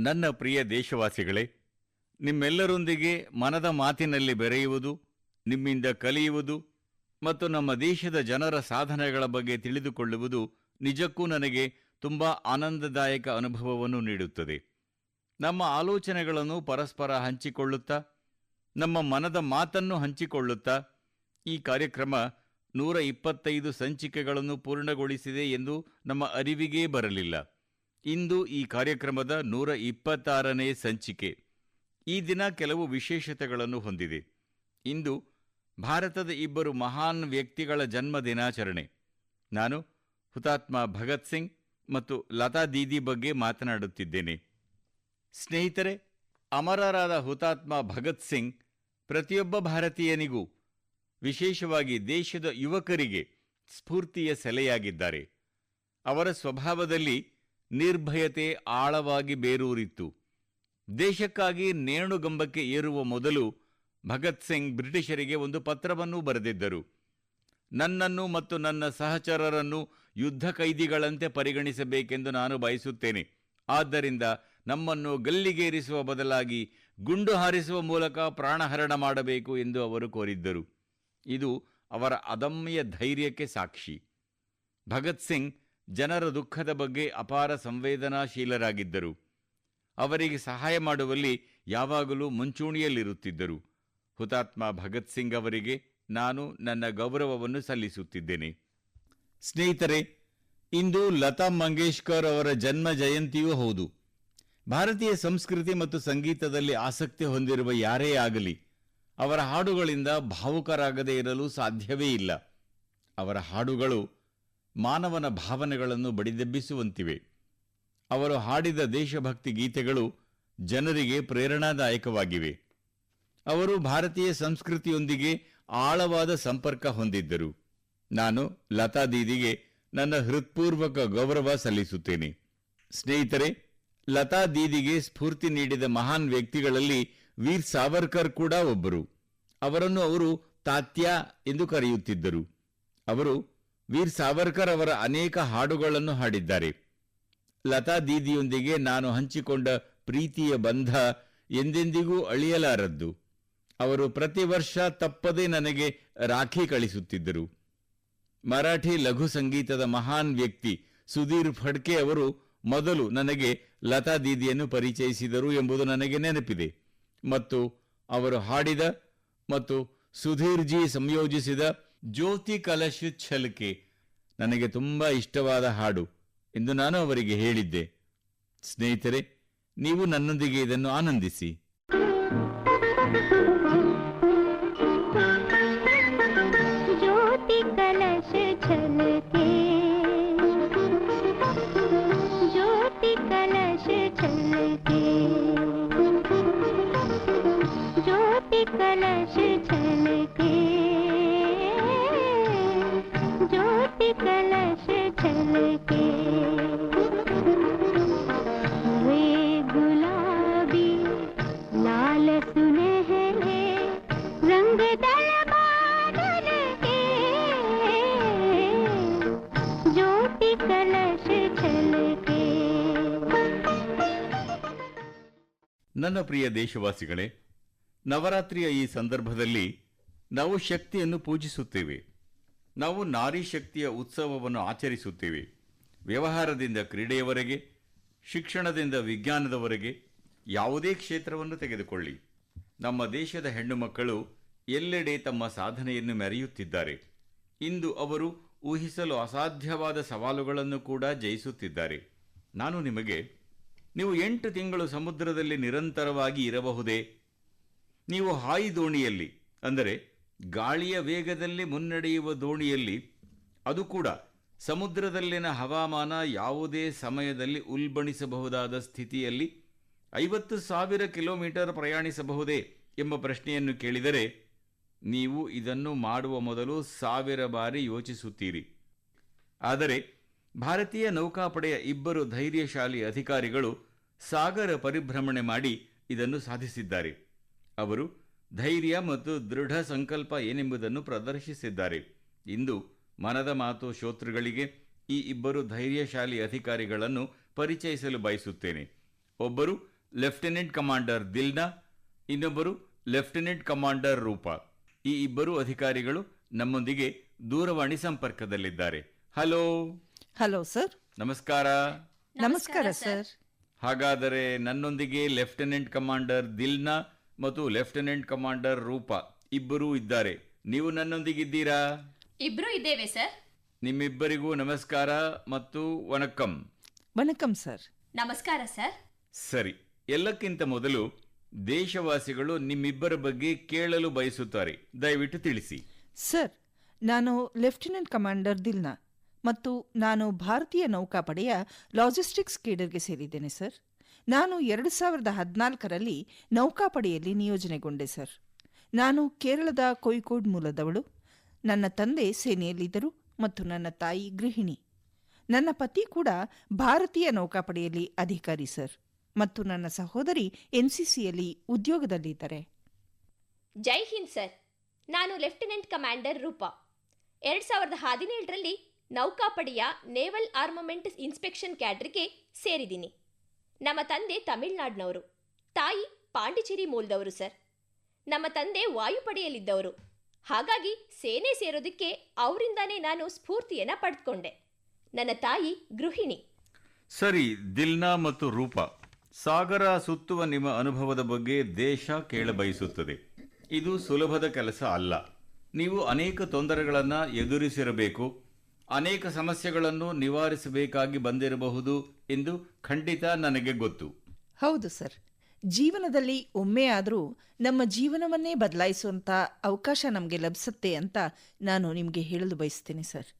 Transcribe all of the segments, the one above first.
ನನ್ನ ಪ್ರಿಯ ದೇಶವಾಸಿಗಳೇ, ನಿಮ್ಮೆಲ್ಲರೊಂದಿಗೆ ಮನದ ಮಾತಿನಲ್ಲಿ ಬೆರೆಯುವುದು, ನಿಮ್ಮಿಂದ ಕಲಿಯುವುದು ಮತ್ತು ನಮ್ಮ ದೇಶದ ಜನರ ಸಾಧನೆಗಳ ಬಗ್ಗೆ ತಿಳಿದುಕೊಳ್ಳುವುದು ನಿಜಕ್ಕೂ ನನಗೆ ತುಂಬಾ ಆನಂದದಾಯಕ ಅನುಭವವನ್ನು ನೀಡುತ್ತದೆ. ನಮ್ಮ ಆಲೋಚನೆಗಳನ್ನು ಪರಸ್ಪರ ಹಂಚಿಕೊಳ್ಳುತ್ತಾ, ನಮ್ಮ ಮನದ ಮಾತನ್ನು ಹಂಚಿಕೊಳ್ಳುತ್ತಾ, ಈ ಕಾರ್ಯಕ್ರಮ 125 ಸಂಚಿಕೆಗಳನ್ನು ಪೂರ್ಣಗೊಳಿಸಿದೆ ಎಂದು ನಮ್ಮ ಅರಿವಿಗೇ ಬರಲಿಲ್ಲ. ಇಂದು ಈ ಕಾರ್ಯಕ್ರಮದ 126ನೇ ಸಂಚಿಕೆ. ಈ ದಿನ ಕೆಲವು ವಿಶೇಷತೆಗಳನ್ನು ಹೊಂದಿದೆ. ಇಂದು ಭಾರತದ ಇಬ್ಬರು ಮಹಾನ್ ವ್ಯಕ್ತಿಗಳ ಜನ್ಮ ದಿನಾಚರಣೆ. ನಾನು ಹುತಾತ್ಮ ಭಗತ್ ಸಿಂಗ್ ಮತ್ತು ಲತಾ ದೀದಿ ಬಗ್ಗೆ ಮಾತನಾಡುತ್ತಿದ್ದೇನೆ. ಸ್ನೇಹಿತರೆ, ಅಮರರಾದ ಹುತಾತ್ಮ ಭಗತ್ ಸಿಂಗ್ ಪ್ರತಿಯೊಬ್ಬ ಭಾರತೀಯನಿಗೂ, ವಿಶೇಷವಾಗಿ ದೇಶದ ಯುವಕರಿಗೆ ಸ್ಫೂರ್ತಿಯ ಸೆಲೆಯಾಗಿದ್ದಾರೆ. ಅವರ ಸ್ವಭಾವದಲ್ಲಿ ನಿರ್ಭಯತೆ ಆಳವಾಗಿ ಬೇರೂರಿತ್ತು. ದೇಶಕ್ಕಾಗಿ ನೇಣುಗಂಬಕ್ಕೆ ಏರುವ ಮೊದಲು ಭಗತ್ ಸಿಂಗ್ ಬ್ರಿಟಿಷರಿಗೆ ಒಂದು ಪತ್ರವನ್ನೂ ಬರೆದಿದ್ದರು. ನನ್ನನ್ನು ಮತ್ತು ನನ್ನ ಸಹಚರರನ್ನು ಯುದ್ಧ ಕೈದಿಗಳಂತೆ ಪರಿಗಣಿಸಬೇಕೆಂದು ನಾನು ಬಯಸುತ್ತೇನೆ. ಆದ್ದರಿಂದ ನಮ್ಮನ್ನು ಗಲ್ಲಿಗೇರಿಸುವ ಬದಲಾಗಿ ಗುಂಡು ಹಾರಿಸುವ ಮೂಲಕ ಪ್ರಾಣಹರಣ ಮಾಡಬೇಕು ಎಂದು ಅವರು ಕೋರಿದ್ದರು. ಇದು ಅವರ ಅದಮ್ಯ ಧೈರ್ಯಕ್ಕೆ ಸಾಕ್ಷಿ. ಭಗತ್ ಸಿಂಗ್ ಜನರ ದುಃಖದ ಬಗ್ಗೆ ಅಪಾರ ಸಂವೇದನಾಶೀಲರಾಗಿದ್ದರು. ಅವರಿಗೆ ಸಹಾಯ ಮಾಡುವಲ್ಲಿ ಯಾವಾಗಲೂ ಮುಂಚೂಣಿಯಲ್ಲಿರುತ್ತಿದ್ದರು. ಹುತಾತ್ಮ ಭಗತ್ ಸಿಂಗ್ ಅವರಿಗೆ ನಾನು ನನ್ನ ಗೌರವವನ್ನು ಸಲ್ಲಿಸುತ್ತಿದ್ದೇನೆ. ಸ್ನೇಹಿತರೆ, ಇಂದು ಲತಾ ಮಂಗೇಶ್ಕರ್ ಅವರ ಜನ್ಮ ಜಯಂತಿಯೂ ಹೌದು. ಭಾರತೀಯ ಸಂಸ್ಕೃತಿ ಮತ್ತು ಸಂಗೀತದಲ್ಲಿ ಆಸಕ್ತಿ ಹೊಂದಿರುವ ಯಾರೇ ಆಗಲಿ, ಅವರ ಹಾಡುಗಳಿಂದ ಭಾವುಕರಾಗದೇ ಇರಲು ಸಾಧ್ಯವೇ ಇಲ್ಲ. ಅವರ ಹಾಡುಗಳು ಮಾನವನ ಭಾವನೆಗಳನ್ನು ಬಡಿದೆಬ್ಬಿಸುವಂತಿವೆ. ಅವರು ಹಾಡಿದ ದೇಶಭಕ್ತಿ ಗೀತೆಗಳು ಜನರಿಗೆ ಪ್ರೇರಣಾದಾಯಕವಾಗಿವೆ. ಅವರು ಭಾರತೀಯ ಸಂಸ್ಕೃತಿಯೊಂದಿಗೆ ಆಳವಾದ ಸಂಪರ್ಕ ಹೊಂದಿದ್ದರು. ನಾನು ಲತಾ ದೀದಿಗೆ ನನ್ನ ಹೃತ್ಪೂರ್ವಕ ಗೌರವ ಸಲ್ಲಿಸುತ್ತೇನೆ. ಸ್ನೇಹಿತರೆ, ಲತಾ ದೀದಿಗೆ ಸ್ಫೂರ್ತಿ ನೀಡಿದ ಮಹಾನ್ ವ್ಯಕ್ತಿಗಳಲ್ಲಿ ವೀರ್ ಸಾವರ್ಕರ್ ಕೂಡ ಒಬ್ಬರು. ಅವರನ್ನು ಅವರು ತಾತ್ಯಾ ಎಂದು ಕರೆಯುತ್ತಿದ್ದರು. ಅವರು ವೀರ್ ಸಾವರ್ಕರ್ ಅವರ ಅನೇಕ ಹಾಡುಗಳನ್ನು ಹಾಡಿದ್ದಾರೆ. ಲತಾ ದೀದಿಯೊಂದಿಗೆ ನಾನು ಹಂಚಿಕೊಂಡ ಪ್ರೀತಿಯ ಬಂಧ ಎಂದೆಂದಿಗೂ ಅಳಿಯಲಾರದ್ದು. ಅವರು ಪ್ರತಿ ವರ್ಷ ತಪ್ಪದೇ ನನಗೆ ರಾಖಿ ಕಳಿಸುತ್ತಿದ್ದರು. ಮರಾಠಿ ಲಘು ಸಂಗೀತದ ಮಹಾನ್ ವ್ಯಕ್ತಿ ಸುಧೀರ್ ಫಡ್ಕೆ ಅವರು ಮೊದಲು ನನಗೆ ಲತಾ ದೀದಿಯನ್ನು ಪರಿಚಯಿಸಿದರು ಎಂಬುದು ನನಗೆ ನೆನಪಿದೆ. ಮತ್ತು ಅವರು ಹಾಡಿದ ಮತ್ತು ಸುಧೀರ್ ಜಿ ಸಂಯೋಜಿಸಿದ ಜ್ಯೋತಿ ಕಲಶ್ ಛಲ್ಕೆ ನನಗೆ ತುಂಬಾ ಇಷ್ಟವಾದ ಹಾಡು ಎಂದು ನಾನು ಅವರಿಗೆ ಹೇಳಿದ್ದೆ. ಸ್ನೇಹಿತರೆ, ನೀವು ನನ್ನೊಂದಿಗೆ ಇದನ್ನು ಆನಂದಿಸಿ. ಜ್ಯೋತಿ ಕಲಶ ಛಲ್ಕೆ, ಜ್ಯೋತಿ ಕಲಶ ಛಲ್ಕೆ, ಜ್ಯೋತಿ ಕಲಶ ಛಲ್ಕೆ, ಜ್ಯೋತಿ ಕಲಶ ಛಲ್ಕೆ. वे गुलाबी लाल सुनहरे रंग दल बादल के, ज्योति कलश छलके. ನನ್ನ ಪ್ರಿಯ ದೇಶವಾಸಿಗಳೇ, ನವರಾತ್ರಿಯ ಈ ಸಂದರ್ಭದಲ್ಲಿ ನಾವು ಶಕ್ತಿಯನ್ನು ಪೂಜಿಸುತ್ತೇವೆ. ನಾವು ನಾರಿ ಶಕ್ತಿಯ ಉತ್ಸವವನ್ನು ಆಚರಿಸುತ್ತೇವೆ. ವ್ಯವಹಾರದಿಂದ ಕ್ರೀಡೆಯವರೆಗೆ, ಶಿಕ್ಷಣದಿಂದ ವಿಜ್ಞಾನದವರೆಗೆ ಯಾವುದೇ ಕ್ಷೇತ್ರವನ್ನು ತೆಗೆದುಕೊಳ್ಳಿ, ನಮ್ಮ ದೇಶದ ಹೆಣ್ಣು ಮಕ್ಕಳು ಎಲ್ಲೆಡೆ ತಮ್ಮ ಸಾಧನೆಯನ್ನು ಮೆರೆಯುತ್ತಿದ್ದಾರೆ. ಇಂದು ಅವರು ಊಹಿಸಲು ಅಸಾಧ್ಯವಾದ ಸವಾಲುಗಳನ್ನು ಕೂಡ ಜಯಿಸುತ್ತಿದ್ದಾರೆ. ನಾನು ನಿಮಗೆ, ನೀವು 8 ತಿಂಗಳು ಸಮುದ್ರದಲ್ಲಿ ನಿರಂತರವಾಗಿ ಇರಬಹುದೇ? ನೀವು ಹಾಯಿ ದೋಣಿಯಲ್ಲಿ, ಅಂದರೆ ಗಾಳಿಯ ವೇಗದಲ್ಲಿ ಮುನ್ನಡೆಯುವ ದೋಣಿಯಲ್ಲಿ, ಅದು ಕೂಡ ಸಮುದ್ರದಲ್ಲಿನ ಹವಾಮಾನ ಯಾವುದೇ ಸಮಯದಲ್ಲಿ ಉಲ್ಬಣಿಸಬಹುದಾದ ಸ್ಥಿತಿಯಲ್ಲಿ 50,000 ಕಿಲೋಮೀಟರ್ ಪ್ರಯಾಣಿಸಬಹುದೇ ಎಂಬ ಪ್ರಶ್ನೆಯನ್ನು ಕೇಳಿದರೆ, ನೀವು ಇದನ್ನು ಮಾಡುವ ಮೊದಲು 1000 ಬಾರಿ ಯೋಚಿಸುತ್ತೀರಿ. ಆದರೆ ಭಾರತೀಯ ನೌಕಾಪಡೆಯ ಇಬ್ಬರು ಧೈರ್ಯಶಾಲಿ ಅಧಿಕಾರಿಗಳು ಸಾಗರ ಪರಿಭ್ರಮಣೆ ಮಾಡಿ ಇದನ್ನು ಸಾಧಿಸಿದ್ದಾರೆ. ಅವರು ಧೈರ್ಯ ಮತ್ತು ದೃಢ ಸಂಕಲ್ಪ ಏನೆಂಬುದನ್ನು ಪ್ರದರ್ಶಿಸಿದ್ದಾರೆ. ಇಂದು ಮನದ ಮಾತು ಶ್ರೋತೃಗಳಿಗೆ ಈ ಇಬ್ಬರು ಧೈರ್ಯಶಾಲಿ ಅಧಿಕಾರಿಗಳನ್ನು ಪರಿಚಯಿಸಲು ಬಯಸುತ್ತೇನೆ. ಒಬ್ಬರು ಲೆಫ್ಟಿನೆಂಟ್ ಕಮಾಂಡರ್ ದಿಲ್ನಾ, ಇನ್ನೊಬ್ಬರು ಲೆಫ್ಟಿನೆಂಟ್ ಕಮಾಂಡರ್ ರೂಪಾ. ಈ ಇಬ್ಬರು ಅಧಿಕಾರಿಗಳು ನಮ್ಮೊಂದಿಗೆ ದೂರವಾಣಿ ಸಂಪರ್ಕದಲ್ಲಿದ್ದಾರೆ. ಹಲೋ. Hello sir. ನಮಸ್ಕಾರ. ನಮಸ್ಕಾರ ಸರ್. ಹಾಗಾದರೆ ನನ್ನೊಂದಿಗೆ ಲೆಫ್ಟಿನೆಂಟ್ ಕಮಾಂಡರ್ ದಿಲ್ನಾ ಮತ್ತು ಲೆಫ್ಟಿನೆಂಟ್ ಕಮಾಂಡರ್ ರೂಪಾ ಇಬ್ಬರೂ ಇದ್ದಾರೆ. ನೀವು ನನ್ನೊಂದಿಗಿದ್ದೀರಾ? ಇಬ್ರು ಇದ್ದೇವೆ ಸರ್. ನಿಮ್ಮಿಬ್ಬರಿಗೂ ನಮಸ್ಕಾರ ಮತ್ತು ವಣಕ್ಕಂ. ವಣಕ್ಕಂ ಸರ್. ನಮಸ್ಕಾರ ಸರ್. ಸರಿ, ಎಲ್ಲಕ್ಕಿಂತ ಮೊದಲು ದೇಶವಾಸಿಗಳು ನಿಮ್ಮಿಬ್ಬರ ಬಗ್ಗೆ ಕೇಳಲು ಬಯಸುತ್ತಾರೆ. ದಯವಿಟ್ಟು ತಿಳಿಸಿ. ಸರ್, ನಾನು ಲೆಫ್ಟಿನೆಂಟ್ ಕಮಾಂಡರ್ ದಿಲ್ನಾ ಮತ್ತು ನಾನು ಭಾರತೀಯ ನೌಕಾಪಡೆಯ ಲಾಜಿಸ್ಟಿಕ್ಸ್ ಕೇಡರ್ಗೆ ಸೇರಿದ್ದೇನೆ ಸರ್. ನಾನು 2014ರಲ್ಲಿ ನೌಕಾಪಡೆಯಲ್ಲಿ ನಿಯೋಜನೆಗೊಂಡೆ ಸರ್. ನಾನು ಕೇರಳದ ಕೋಯಿಕೋಡ್ ಮೂಲದವಳು. ನನ್ನ ತಂದೆ ಸೇನೆಯಲ್ಲಿದ್ದರು ಮತ್ತು ನನ್ನ ತಾಯಿ ಗೃಹಿಣಿ. ನನ್ನ ಪತಿ ಕೂಡ ಭಾರತೀಯ ನೌಕಾಪಡೆಯಲ್ಲಿ ಅಧಿಕಾರಿ ಸರ್, ಮತ್ತು ನನ್ನ ಸಹೋದರಿ ಎನ್ಸಿಸಿಯಲ್ಲಿ ಉದ್ಯೋಗದಲ್ಲಿದ್ದಾರೆ. ಜೈ ಹಿಂದ್ ಸರ್. ನಾನು ಲೆಫ್ಟಿನೆಂಟ್ ಕಮಾಂಡರ್ ರೂಪಾ. 2017ರಲ್ಲಿ ನೌಕಾಪಡೆಯ ನೇವಲ್ ಆರ್ಮಮೆಂಟ್ ಇನ್ಸ್ಪೆಕ್ಷನ್ ಕ್ಯಾಡ್ರಿಗೆ ಸೇರಿದ್ದೀನಿ. ನಮ್ಮ ತಂದೆ ತಮಿಳುನಾಡಿನವರು, ತಾಯಿ ಪಾಂಡಿಚೇರಿ ಮೂಲದವರು ಸರ್. ನಮ್ಮ ತಂದೆ ವಾಯುಪಡೆಯಲ್ಲಿದ್ದವರು. ಹಾಗಾಗಿ ಸೇನೆ ಸೇರೋದಕ್ಕೆ ಅವರಿಂದಾನೇ ನಾನು ಸ್ಫೂರ್ತಿಯನ್ನು ಪಡೆದುಕೊಂಡೆ. ನನ್ನ ತಾಯಿ ಗೃಹಿಣಿ. ಸರಿ ದಿಲ್ನಾ ಮತ್ತು ರೂಪಾ, ಸಾಗರ ಸುತ್ತುವ ನಿಮ್ಮ ಅನುಭವದ ಬಗ್ಗೆ ದೇಶ ಕೇಳಬಯಸುತ್ತದೆ. ಇದು ಸುಲಭದ ಕೆಲಸ ಅಲ್ಲ. ನೀವು ಅನೇಕ ತೊಂದರೆಗಳನ್ನು ಎದುರಿಸಿರಬೇಕು, ಅನೇಕ ಸಮಸ್ಯೆಗಳನ್ನು ನಿವಾರಿಸಬೇಕಾಗಿ ಬಂದಿರಬಹುದು ಎಂದು ಖಂಡಿತ ನನಗೆ ಗೊತ್ತು. ಹೌದು ಸರ್. ಜೀವನದಲ್ಲಿ ಒಮ್ಮೆ ಆದರೂ ನಮ್ಮ ಜೀವನವನ್ನೇ ಬದಲಾಯಿಸುವಂಥ ಅವಕಾಶ ನಮಗೆ ಲಭಿಸುತ್ತೆ ಅಂತ ನಾನು ನಿಮಗೆ ಹೇಳಲು ಬಯಸ್ತೇನೆ ಸರ್.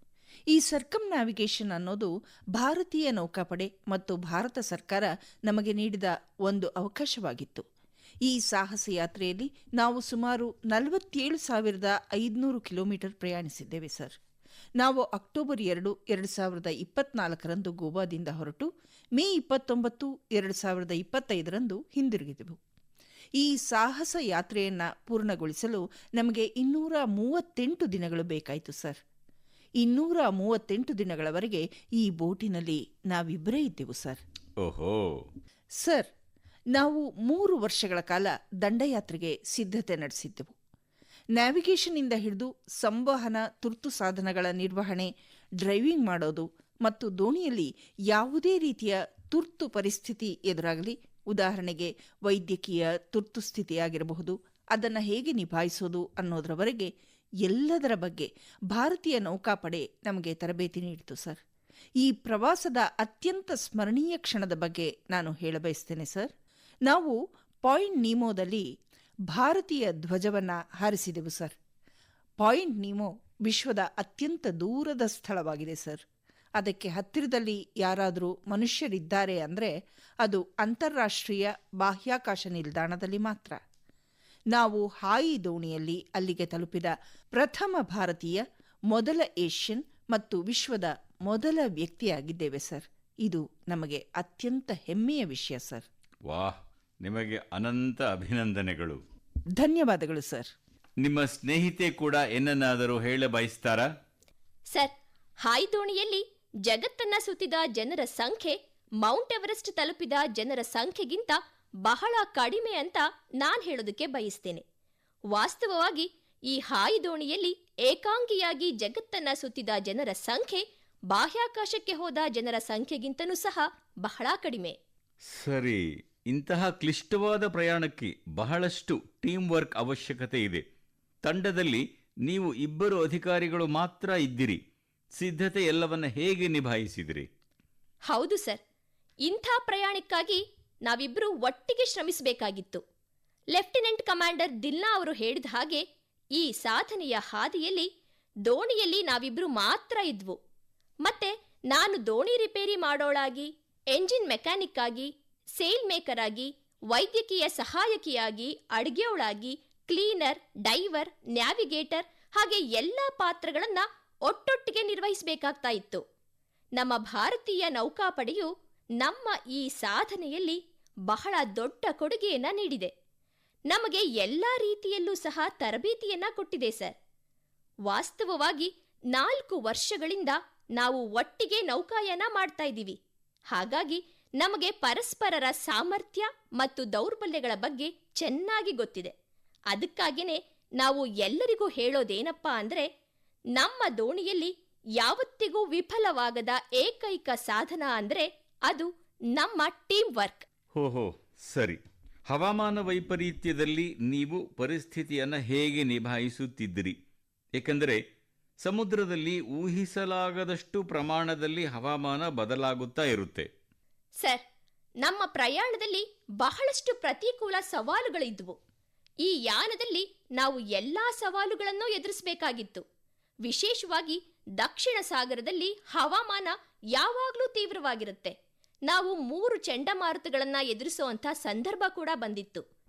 ಈ ಸರ್ಕಮ್ ನ್ಯಾವಿಗೇಷನ್ ಅನ್ನೋದು ಭಾರತೀಯ ನೌಕಾಪಡೆ ಮತ್ತು ಭಾರತ ಸರ್ಕಾರ ನಮಗೆ ನೀಡಿದ ಒಂದು ಅವಕಾಶವಾಗಿತ್ತು. ಈ ಸಾಹಸ ಯಾತ್ರೆಯಲ್ಲಿ ನಾವು ಸುಮಾರು 47,500 ಕಿಲೋಮೀಟರ್ ಪ್ರಯಾಣಿಸಿದ್ದೇವೆ ಸರ್. ನಾವು ಅಕ್ಟೋಬರ್ 2, 2024ರಂದು ಗೋವಾದಿಂದ ಹೊರಟು ಮೇ 29, 2025ರಂದು ಹಿಂದಿರುಗಿದೆವು. ಈ ಸಾಹಸ ಯಾತ್ರೆಯನ್ನು ಪೂರ್ಣಗೊಳಿಸಲು ನಮಗೆ 238 ದಿನಗಳು ಬೇಕಾಯಿತು ಸರ್. 238 ದಿನಗಳವರೆಗೆ ಈ ಬೋಟಿನಲ್ಲಿ ನಾವಿಬ್ಬರೇ ಇದ್ದೆವು ಸರ್. ಓಹೋ ಸರ್, ನಾವು 3 ವರ್ಷಗಳ ಕಾಲ ದಂಡಯಾತ್ರೆಗೆ ಸಿದ್ಧತೆ ನಡೆಸಿದ್ದೆವು. ನ್ಯಾವಿಗೇಷನ್ನಿಂದ ಹಿಡಿದು ಸಂವಹನ, ತುರ್ತು ಸಾಧನಗಳ ನಿರ್ವಹಣೆ, ಡ್ರೈವಿಂಗ್ ಮಾಡೋದು ಮತ್ತು ದೋಣಿಯಲ್ಲಿ ಯಾವುದೇ ರೀತಿಯ ತುರ್ತು ಪರಿಸ್ಥಿತಿ ಎದುರಾಗಲಿ, ಉದಾಹರಣೆಗೆ ವೈದ್ಯಕೀಯ ತುರ್ತು ಸ್ಥಿತಿಯಾಗಿರಬಹುದು, ಅದನ್ನು ಹೇಗೆ ನಿಭಾಯಿಸೋದು ಅನ್ನೋದರವರೆಗೆ ಎಲ್ಲದರ ಬಗ್ಗೆ ಭಾರತೀಯ ನೌಕಾಪಡೆ ನಮಗೆ ತರಬೇತಿ ನೀಡಿತು ಸರ್. ಈ ಪ್ರವಾಸದ ಅತ್ಯಂತ ಸ್ಮರಣೀಯ ಕ್ಷಣದ ಬಗ್ಗೆ ನಾನು ಹೇಳಬಯಸ್ತೇನೆ ಸರ್. ನಾವು ಪಾಯಿಂಟ್ ನೀಮೋದಲ್ಲಿ ಭಾರತೀಯ ಧ್ವಜವನ್ನು ಹಾರಿಸಿದೆವು ಸರ್. ಪಾಯಿಂಟ್ ನೀಮೋ ವಿಶ್ವದ ಅತ್ಯಂತ ದೂರದ ಸ್ಥಳವಾಗಿದೆ ಸರ್. ಅದಕ್ಕೆ ಹತ್ತಿರದಲ್ಲಿ ಯಾರಾದರೂ ಮನುಷ್ಯರಿದ್ದಾರೆ ಅಂದರೆ ಅದು ಅಂತಾರಾಷ್ಟ್ರೀಯ ಬಾಹ್ಯಾಕಾಶ ನಿಲ್ದಾಣದಲ್ಲಿ ಮಾತ್ರ. ನಾವು ಹಾಯಿ ದೋಣಿಯಲ್ಲಿ ಅಲ್ಲಿಗೆ ತಲುಪಿದ ಪ್ರಥಮ ಭಾರತೀಯ, ಮೊದಲ ಏಷ್ಯನ್ ಮತ್ತು ವಿಶ್ವದ ಮೊದಲ ವ್ಯಕ್ತಿಯಾಗಿದ್ದೇವೆ ಸರ್. ಇದು ನಮಗೆ ಅತ್ಯಂತ ಹೆಮ್ಮೆಯ ವಿಷಯ ಸರ್. ವಾಹ್, ನಿಮಗೆ ಅನಂತ ಅಭಿನಂದನೆಗಳು. ಧನ್ಯವಾದಗಳು ಸರ್. ನಿಮ್ಮ ಸ್ನೇಹಿತೆ ಕೂಡ ಏನನ್ನಾದರೂ ಹೇಳ ಬಯಸ್ತಾರಾ? ಸರ್, ಹಾಯಿ ದೋಣಿಯಲ್ಲಿ ಜಗತ್ತನ್ನ ಸುತ್ತಿದ ಜನರ ಸಂಖ್ಯೆ ಮೌಂಟ್ ಎವರೆಸ್ಟ್ ತಲುಪಿದ ಜನರ ಸಂಖ್ಯೆಗಿಂತ ಬಹಳ ಕಡಿಮೆ ಅಂತ ನಾನು ಹೇಳೋದಕ್ಕೆ ಬಯಸ್ತೇನೆ. ವಾಸ್ತವವಾಗಿ ಈ ಹಾಯಿ ದೋಣಿಯಲ್ಲಿ ಏಕಾಂಗಿಯಾಗಿ ಜಗತ್ತನ್ನ ಸುತ್ತಿದ ಜನರ ಸಂಖ್ಯೆ ಬಾಹ್ಯಾಕಾಶಕ್ಕೆ ಹೋದ ಜನರ ಸಂಖ್ಯೆಗಿಂತನೂ ಸಹ ಬಹಳ ಕಡಿಮೆ. ಸರಿ, ಇಂತಹ ಕ್ಲಿಷ್ಟವಾದ ಪ್ರಯಾಣಕ್ಕೆ ಬಹಳಷ್ಟು ಟೀಮ್ ವರ್ಕ್ ಅವಶ್ಯಕತೆ ಇದೆ. ತಂಡದಲ್ಲಿ ನೀವು ಇಬ್ಬರು ಅಧಿಕಾರಿಗಳು ಮಾತ್ರ ಇದ್ದಿರಿ. ಸಿದ್ಧತೆ ಎಲ್ಲವನ್ನ ಹೇಗೆ ನಿಭಾಯಿಸಿದಿರಿ? ಹೌದು ಸರ್, ಇಂಥ ಪ್ರಯಾಣಕ್ಕಾಗಿ ನಾವಿಬ್ಬರು ಒಟ್ಟಿಗೆ ಶ್ರಮಿಸಬೇಕಾಗಿತ್ತು. ಲೆಫ್ಟಿನೆಂಟ್ ಕಮಾಂಡರ್ ದಿಲ್ನಾ ಅವರು ಹೇಳಿದ ಹಾಗೆ ಈ ಸಾಧನೆಯ ಹಾದಿಯಲ್ಲಿ ದೋಣಿಯಲ್ಲಿ ನಾವಿಬ್ಬರು ಮಾತ್ರ ಇದ್ವು. ಮತ್ತೆ ನಾನು ದೋಣಿ ರಿಪೇರಿ ಮಾಡೋಳಾಗಿ, ಎಂಜಿನ್ ಮೆಕ್ಯಾನಿಕ್ ಆಗಿ, ಸೇಲ್ ಮೇಕರ್ ಆಗಿ, ವೈದ್ಯಕೀಯ ಸಹಾಯಕಿಯಾಗಿ, ಅಡುಗೆಯವಳಾಗಿ, ಕ್ಲೀನರ್, ಡೈವರ್, ನ್ಯಾವಿಗೇಟರ್ ಹಾಗೆ ಎಲ್ಲ ಪಾತ್ರಗಳನ್ನು ಒಟ್ಟೊಟ್ಟಿಗೆ ನಿರ್ವಹಿಸಬೇಕಾಗ್ತಾ ಇತ್ತು. ನಮ್ಮ ಭಾರತೀಯ ನೌಕಾಪಡೆಯು ನಮ್ಮ ಈ ಸಾಧನೆಯಲ್ಲಿ ಬಹಳ ದೊಡ್ಡ ಕೊಡುಗೆಯನ್ನ ನೀಡಿದೆ. ನಮಗೆ ಎಲ್ಲ ರೀತಿಯಲ್ಲೂ ಸಹ ತರಬೇತಿಯನ್ನ ಕೊಟ್ಟಿದೆ ಸರ್. ವಾಸ್ತವವಾಗಿ 4 ವರ್ಷಗಳಿಂದ ನಾವು ಒಟ್ಟಿಗೆ ನೌಕಾಯಾನ ಮಾಡ್ತಾ ಇದ್ದೀವಿ. ಹಾಗಾಗಿ ನಮಗೆ ಪರಸ್ಪರರ ಸಾಮರ್ಥ್ಯ ಮತ್ತು ದೌರ್ಬಲ್ಯಗಳ ಬಗ್ಗೆ ಚೆನ್ನಾಗಿ ಗೊತ್ತಿದೆ. ಅದಕ್ಕಾಗಿಯೇ ನಾವು ಎಲ್ಲರಿಗೂ ಹೇಳೋದೇನಪ್ಪಾ ಅಂದ್ರೆ, ನಮ್ಮ ದೋಣಿಯಲ್ಲಿ ಯಾವತ್ತಿಗೂ ವಿಫಲವಾಗದ ಏಕೈಕ ಸಾಧನ ಅಂದ್ರೆ ಅದು ನಮ್ಮ ಟೀಮ್ ವರ್ಕ್. ಹೋ ಸರಿ. ಹವಾಮಾನ ವೈಪರೀತ್ಯದಲ್ಲಿ ನೀವು ಪರಿಸ್ಥಿತಿಯನ್ನು ಹೇಗೆ ನಿಭಾಯಿಸುತ್ತಿದ್ದಿರಿ? ಏಕೆಂದರೆ ಸಮುದ್ರದಲ್ಲಿ ಊಹಿಸಲಾಗದಷ್ಟು ಪ್ರಮಾಣದಲ್ಲಿ ಹವಾಮಾನ ಬದಲಾಗುತ್ತಾ ಇರುತ್ತೆ. ಸರ್, ನಮ್ಮ ಪ್ರಯಾಣದಲ್ಲಿ ಬಹಳಷ್ಟು ಪ್ರತಿಕೂಲ ಸವಾಲುಗಳಿದ್ವು. ಈ ಯಾನದಲ್ಲಿ ನಾವು ಎಲ್ಲಾ ಸವಾಲುಗಳನ್ನು ಎದುರಿಸಬೇಕಾಗಿತ್ತು. ವಿಶೇಷವಾಗಿ ದಕ್ಷಿಣ ಸಾಗರದಲ್ಲಿ ಹವಾಮಾನ ಯಾವಾಗಲೂ ತೀವ್ರವಾಗಿರುತ್ತೆ. ನಾವು 3 ಚಂಡಮಾರುತಗಳನ್ನ ಎದುರಿಸುವಂಥ ಸಂದರ್ಭ ಕೂಡ ಬಂದಿತ್ತು.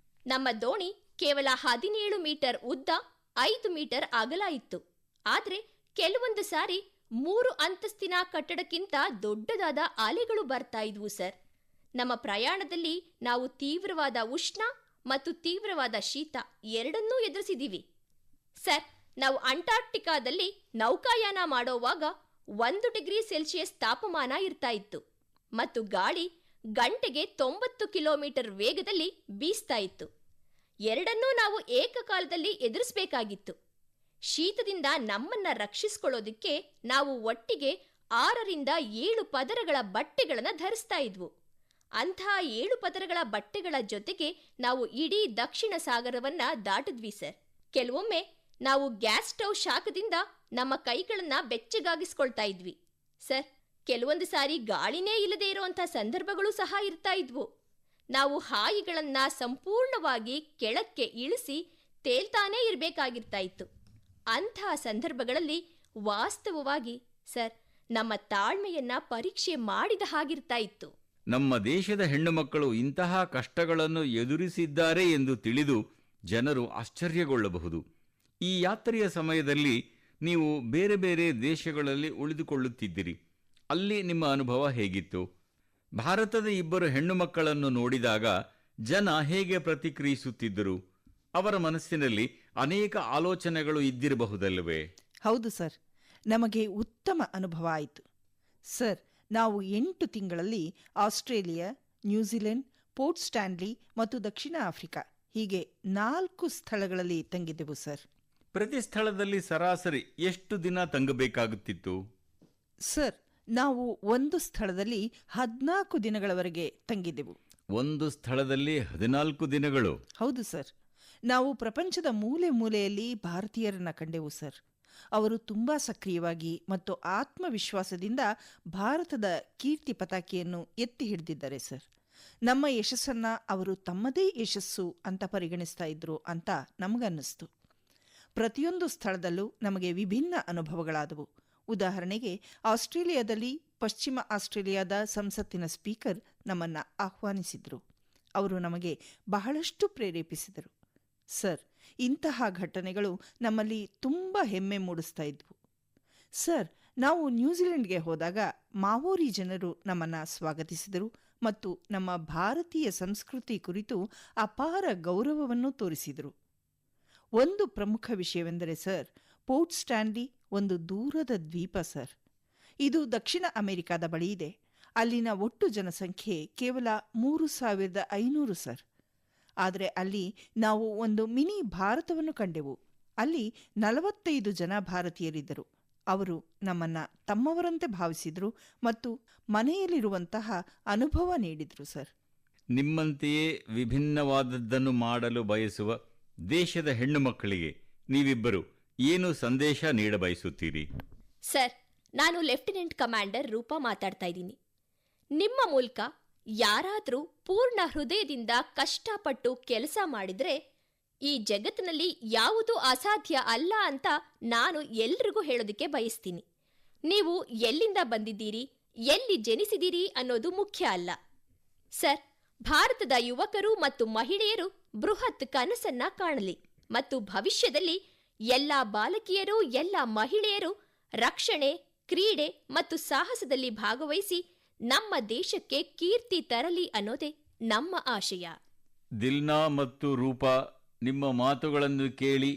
ನಮ್ಮ ದೋಣಿ ಕೇವಲ 17 ಮೀಟರ್ ಉದ್ದ, 5 ಮೀಟರ್ ಅಗಲ ಇತ್ತು. ಆದರೆ ಕೆಲವೊಂದು ಸಾರಿ 3 ಅಂತಸ್ತಿನ ಕಟ್ಟಡಕ್ಕಿಂತ ದೊಡ್ಡದಾದ ಅಲೆಗಳು ಬರ್ತಾ ಇದ್ವು ಸರ್. ನಮ್ಮ ಪ್ರಯಾಣದಲ್ಲಿ ನಾವು ತೀವ್ರವಾದ ಉಷ್ಣ ಮತ್ತು ತೀವ್ರವಾದ ಶೀತ ಎರಡನ್ನೂ ಎದುರಿಸಿದ್ದೀವಿ. ಸರ್, ನಾವು ಅಂಟಾರ್ಕ್ಟಿಕಾದಲ್ಲಿ ನೌಕಾಯಾನ ಮಾಡೋವಾಗ 1 ಡಿಗ್ರಿ ಸೆಲ್ಸಿಯಸ್ ತಾಪಮಾನ ಇರ್ತಾ ಇತ್ತು ಮತ್ತು ಗಾಳಿ ಗಂಟೆಗೆ 90 ಕಿಲೋಮೀಟರ್ ವೇಗದಲ್ಲಿ ಬೀಸ್ತಾ ಇತ್ತು. ಎರಡನ್ನೂ ನಾವು ಏಕಕಾಲದಲ್ಲಿ ಎದುರಿಸಬೇಕಾಗಿತ್ತು. ಶೀತದಿಂದ ನಮ್ಮನ್ನ ರಕ್ಷಿಸಿಕೊಳ್ಳೋದಕ್ಕೆ ನಾವು ಒಟ್ಟಿಗೆ 6 ರಿಂದ 7 ಪದರಗಳ ಬಟ್ಟೆಗಳನ್ನು ಧರಿಸ್ತಾ ಇದ್ವು. ಅಂಥ 7 ಪದರಗಳ ಬಟ್ಟೆಗಳ ಜೊತೆಗೆ ನಾವು ಇಡೀ ದಕ್ಷಿಣ ಸಾಗರವನ್ನ ದಾಟಿದ್ವಿ ಸರ್. ಕೆಲವೊಮ್ಮೆ ನಾವು ಗ್ಯಾಸ್ ಸ್ಟವ್ ಶಾಖದಿಂದ ನಮ್ಮ ಕೈಗಳನ್ನ ಬೆಚ್ಚಗಾಗಿಸ್ಕೊಳ್ತಾ ಇದ್ವಿ ಸರ್. ಕೆಲವೊಂದು ಸಾರಿ ಗಾಳಿನೇ ಇಲ್ಲದೆ ಇರುವಂಥ ಸಂದರ್ಭಗಳು ಸಹ ಇರ್ತಾ ಇದ್ವು. ನಾವು ಹಾಯಿಗಳನ್ನ ಸಂಪೂರ್ಣವಾಗಿ ಕೆಳಕ್ಕೆ ಇಳಿಸಿ ತೇಲ್ತಾನೇ ಇರಬೇಕಾಗಿರ್ತಾ ಇತ್ತು. ಅಂಥ ಸಂದರ್ಭಗಳಲ್ಲಿ ವಾಸ್ತವವಾಗಿ ಸರ್, ನಮ್ಮ ತಾಳ್ಮೆಯನ್ನ ಪರೀಕ್ಷೆ ಮಾಡಿದ ಹಾಗಿರ್ತಾ ಇತ್ತು. ನಮ್ಮ ದೇಶದ ಹೆಣ್ಣು ಮಕ್ಕಳು ಇಂತಹ ಕಷ್ಟಗಳನ್ನು ಎದುರಿಸಿದ್ದಾರೆ ಎಂದು ತಿಳಿದು ಜನರು ಆಶ್ಚರ್ಯಗೊಳ್ಳಬಹುದು. ಈ ಯಾತ್ರೆಯ ಸಮಯದಲ್ಲಿ ನೀವು ಬೇರೆ ಬೇರೆ ದೇಶಗಳಲ್ಲಿ ಉಳಿದುಕೊಳ್ಳುತ್ತಿದ್ದಿರಿ. ಅಲ್ಲಿ ನಿಮ್ಮ ಅನುಭವ ಹೇಗಿತ್ತು? ಭಾರತದ 2 ಹೆಣ್ಣು ಮಕ್ಕಳನ್ನು ನೋಡಿದಾಗ ಜನ ಹೇಗೆ ಪ್ರತಿಕ್ರಿಯಿಸುತ್ತಿದ್ದರು? ಅವರ ಮನಸ್ಸಿನಲ್ಲಿ ಅನೇಕ ಆಲೋಚನೆಗಳು ಇದ್ದಿರಬಹುದಲ್ಲವೇ? ಹೌದು ಸರ್, ನಮಗೆ ಉತ್ತಮ ಅನುಭವ ಆಯಿತು. ಸರ್, ನಾವು 8 ತಿಂಗಳಲ್ಲಿ ಆಸ್ಟ್ರೇಲಿಯಾ, ನ್ಯೂಜಿಲೆಂಡ್, ಪೋರ್ಟ್ ಸ್ಟ್ಯಾನ್ಲಿ ಮತ್ತು ದಕ್ಷಿಣ ಆಫ್ರಿಕಾ ಹೀಗೆ 4 ಸ್ಥಳಗಳಲ್ಲಿ ತಂಗಿದ್ದೆವು ಸರ್. ಪ್ರತಿ ಸ್ಥಳದಲ್ಲಿ ಸರಾಸರಿ ಎಷ್ಟು ದಿನ ತಂಗಬೇಕಾಗುತ್ತಿತ್ತು? ಸರ್, ನಾವು ಒಂದು ಸ್ಥಳದಲ್ಲಿ 14 ದಿನಗಳವರೆಗೆ ತಂಗಿದ್ದೆವು. ಒಂದು ಸ್ಥಳದಲ್ಲಿ 14 ದಿನಗಳು? ಹೌದು ಸರ್. ನಾವು ಪ್ರಪಂಚದ ಮೂಲೆ ಮೂಲೆಯಲ್ಲಿ ಭಾರತೀಯರನ್ನ ಕಂಡೆವು ಸರ್. ಅವರು ತುಂಬಾ ಸಕ್ರಿಯವಾಗಿ ಮತ್ತು ಆತ್ಮವಿಶ್ವಾಸದಿಂದ ಭಾರತದ ಕೀರ್ತಿ ಪತಾಕೆಯನ್ನು ಎತ್ತಿ ಹಿಡಿದಿದ್ದಾರೆ ಸರ್. ನಮ್ಮ ಯಶಸ್ಸನ್ನ ಅವರು ತಮ್ಮದೇ ಯಶಸ್ಸು ಅಂತ ಪರಿಗಣಿಸ್ತಾ ಇದ್ರು ಅಂತ ನಮಗನ್ನಿಸ್ತು. ಪ್ರತಿಯೊಂದು ಸ್ಥಳದಲ್ಲೂ ನಮಗೆ ವಿಭಿನ್ನ ಅನುಭವಗಳಾದವು. ಉದಾಹರಣೆಗೆ, ಆಸ್ಟ್ರೇಲಿಯಾದಲ್ಲಿ ಪಶ್ಚಿಮ ಆಸ್ಟ್ರೇಲಿಯಾದ ಸಂಸತ್ತಿನ ಸ್ಪೀಕರ್ ನಮ್ಮನ್ನ ಆಹ್ವಾನಿಸಿದ್ರು. ಅವರು ನಮಗೆ ಬಹಳಷ್ಟು ಪ್ರೇರೇಪಿಸಿದರು ಸರ್. ಇಂತಹ ಘಟನೆಗಳು ನಮ್ಮಲ್ಲಿ ತುಂಬ ಹೆಮ್ಮೆ ಮೂಡಿಸ್ತಾ ಇದ್ವು ಸರ್. ನಾವು ನ್ಯೂಜಿಲೆಂಡ್ಗೆ ಹೋದಾಗ ಮಾವೋರಿ ಜನರು ನಮ್ಮನ್ನು ಸ್ವಾಗತಿಸಿದರು ಮತ್ತು ನಮ್ಮ ಭಾರತೀಯ ಸಂಸ್ಕೃತಿ ಕುರಿತು ಅಪಾರ ಗೌರವವನ್ನು ತೋರಿಸಿದರು. ಒಂದು ಪ್ರಮುಖ ವಿಷಯವೆಂದರೆ ಸರ್, ಪೋರ್ಟ್ ಸ್ಟ್ಯಾನ್ಲಿ ಒಂದು ದೂರದ ದ್ವೀಪ ಸರ್. ಇದು ದಕ್ಷಿಣ ಅಮೆರಿಕಾದ ಬಳಿ ಇದೆ. ಅಲ್ಲಿನ ಒಟ್ಟು ಜನಸಂಖ್ಯೆ ಕೇವಲ 3500 ಸರ್. ಆದರೆ ಅಲ್ಲಿ ನಾವು ಒಂದು ಮಿನಿ ಭಾರತವನ್ನು ಕಂಡೆವು. ಅಲ್ಲಿ 45 ಜನ ಭಾರತೀಯರಿದ್ದರು. ಅವರು ನಮ್ಮನ್ನು ತಮ್ಮವರಂತೆ ಭಾವಿಸಿದರು ಮತ್ತು ಮನೆಯಲ್ಲಿರುವಂತಹ ಅನುಭವ ನೀಡಿದರು ಸರ್. ನಿಮ್ಮಂತೆಯೇ ವಿಭಿನ್ನವಾದದ್ದನ್ನು ಮಾಡಲು ಬಯಸುವ ದೇಶದ ಹೆಣ್ಣು ಮಕ್ಕಳಿಗೆ ನೀವಿಬ್ಬರು ಏನು ಸಂದೇಶ ನೀಡಬಯಸುತ್ತೀರಿ? ಸರ್, ನಾನು ಲೆಫ್ಟಿನೆಂಟ್ ಕಮಾಂಡರ್ ರೂಪಾ ಮಾತಾಡ್ತಾ ಇದ್ದೀನಿ. ನಿಮ್ಮ ಮೂಲಕ ಯಾರಾದರೂ ಪೂರ್ಣ ಹೃದಯದಿಂದ ಕಷ್ಟಪಟ್ಟು ಕೆಲಸ ಮಾಡಿದ್ರೆ ಈ ಜಗತ್ತಿನಲ್ಲಿ ಯಾವುದೂ ಅಸಾಧ್ಯ ಅಲ್ಲ ಅಂತ ನಾನು ಎಲ್ರಿಗೂ ಹೇಳೋದಕ್ಕೆ ಬಯಸ್ತೀನಿ. ನೀವು ಎಲ್ಲಿಂದ ಬಂದಿದ್ದೀರಿ, ಎಲ್ಲಿ ಜನಿಸಿದ್ದೀರಿ ಅನ್ನೋದು ಮುಖ್ಯ ಅಲ್ಲ ಸರ್. ಭಾರತದ ಯುವಕರು ಮತ್ತು ಮಹಿಳೆಯರು ಬೃಹತ್ ಕನಸನ್ನ ಕಾಣಲಿ ಮತ್ತು ಭವಿಷ್ಯದಲ್ಲಿ ಎಲ್ಲ ಬಾಲಕಿಯರು, ಎಲ್ಲ ಮಹಿಳೆಯರು ರಕ್ಷಣೆ, ಕ್ರೀಡೆ ಮತ್ತು ಸಾಹಸದಲ್ಲಿ ಭಾಗವಹಿಸಿ ನಮ್ಮ ದೇಶಕ್ಕೆ ಕೀರ್ತಿ ತರಲಿ ಅನ್ನೋದೇ ನಮ್ಮ ಆಶಯ. ದಿಲ್ನಾ ಮತ್ತು ರೂಪಾ, ನಿಮ್ಮ ಮಾತುಗಳನ್ನು ಕೇಳಿ,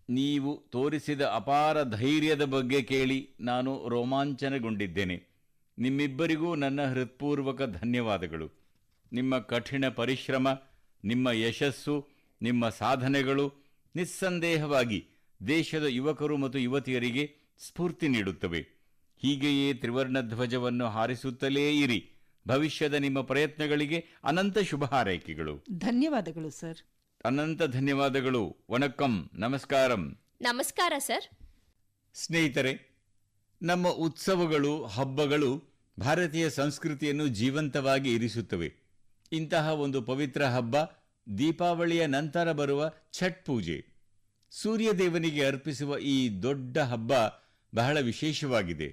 ನೀವು ತೋರಿಸಿದ ಅಪಾರ ಧೈರ್ಯದ ಬಗ್ಗೆ ಕೇಳಿ ನಾನು ರೋಮಾಂಚನಗೊಂಡಿದ್ದೇನೆ. ನಿಮ್ಮಿಬ್ಬರಿಗೂ ನನ್ನ ಹೃತ್ಪೂರ್ವಕ ಧನ್ಯವಾದಗಳು. ನಿಮ್ಮ ಕಠಿಣ ಪರಿಶ್ರಮ, ನಿಮ್ಮ ಯಶಸ್ಸು, ನಿಮ್ಮ ಸಾಧನೆಗಳು ನಿಸ್ಸಂದೇಹವಾಗಿ ದೇಶದ ಯುವಕರು ಮತ್ತು ಯುವತಿಯರಿಗೆ ಸ್ಫೂರ್ತಿ ನೀಡುತ್ತವೆ. ಹೀಗೆಯೇ ತ್ರಿವರ್ಣ ಧ್ವಜವನ್ನು ಹಾರಿಸುತ್ತಲೇ ಇರಿ. ಭವಿಷ್ಯದ ನಿಮ್ಮ ಪ್ರಯತ್ನಗಳಿಗೆ ಅನಂತ ಶುಭ ಹಾರೈಕೆಗಳು. ಧನ್ಯವಾದಗಳು ಸರ್. ಅನಂತ ಧನ್ಯವಾದಗಳು. ವಣಕ್ಕಂ, ನಮಸ್ಕಾರಂ. ನಮಸ್ಕಾರ ಸರ್. ಸ್ನೇಹಿತರೆ, ನಮ್ಮ ಉತ್ಸವಗಳು, ಹಬ್ಬಗಳು ಭಾರತೀಯ ಸಂಸ್ಕೃತಿಯನ್ನು ಜೀವಂತವಾಗಿ ಇರಿಸುತ್ತವೆ. ಇಂತಹ ಒಂದು ಪವಿತ್ರ ಹಬ್ಬ ದೀಪಾವಳಿಯ ನಂತರ ಬರುವ ಛಠ್ ಪೂಜೆ. ಸೂರ್ಯದೇವನಿಗೆ ಅರ್ಪಿಸುವ ಈ ದೊಡ್ಡ ಹಬ್ಬ ಬಹಳ ವಿಶೇಷವಾಗಿದೆ.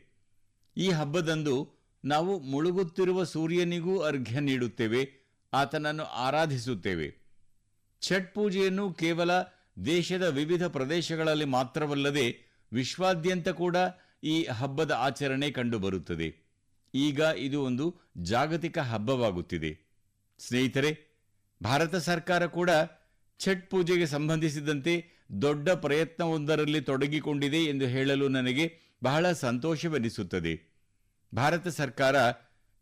ಈ ಹಬ್ಬದಂದು ನಾವು ಮುಳುಗುತ್ತಿರುವ ಸೂರ್ಯನಿಗೂ ಅರ್ಘ್ಯ ನೀಡುತ್ತೇವೆ, ಆತನನ್ನು ಆರಾಧಿಸುತ್ತೇವೆ. ಛಠ್ ಪೂಜೆಯನ್ನು ಕೇವಲ ದೇಶದ ವಿವಿಧ ಪ್ರದೇಶಗಳಲ್ಲಿ ಮಾತ್ರವಲ್ಲದೆ ವಿಶ್ವಾದ್ಯಂತ ಕೂಡ ಈ ಹಬ್ಬದ ಆಚರಣೆ ಕಂಡುಬರುತ್ತದೆ. ಈಗ ಇದು ಒಂದು ಜಾಗತಿಕ ಹಬ್ಬವಾಗುತ್ತಿದೆ. ಸ್ನೇಹಿತರೆ, ಭಾರತ ಸರ್ಕಾರ ಕೂಡ ಛಠ್ ಪೂಜೆಗೆ ಸಂಬಂಧಿಸಿದಂತೆ ದೊಡ್ಡ ಪ್ರಯತ್ನವೊಂದರಲ್ಲಿ ತೊಡಗಿಕೊಂಡಿದೆ ಎಂದು ಹೇಳಲು ನನಗೆ ಬಹಳ ಸಂತೋಷವೆನಿಸುತ್ತದೆ. ಭಾರತ ಸರ್ಕಾರ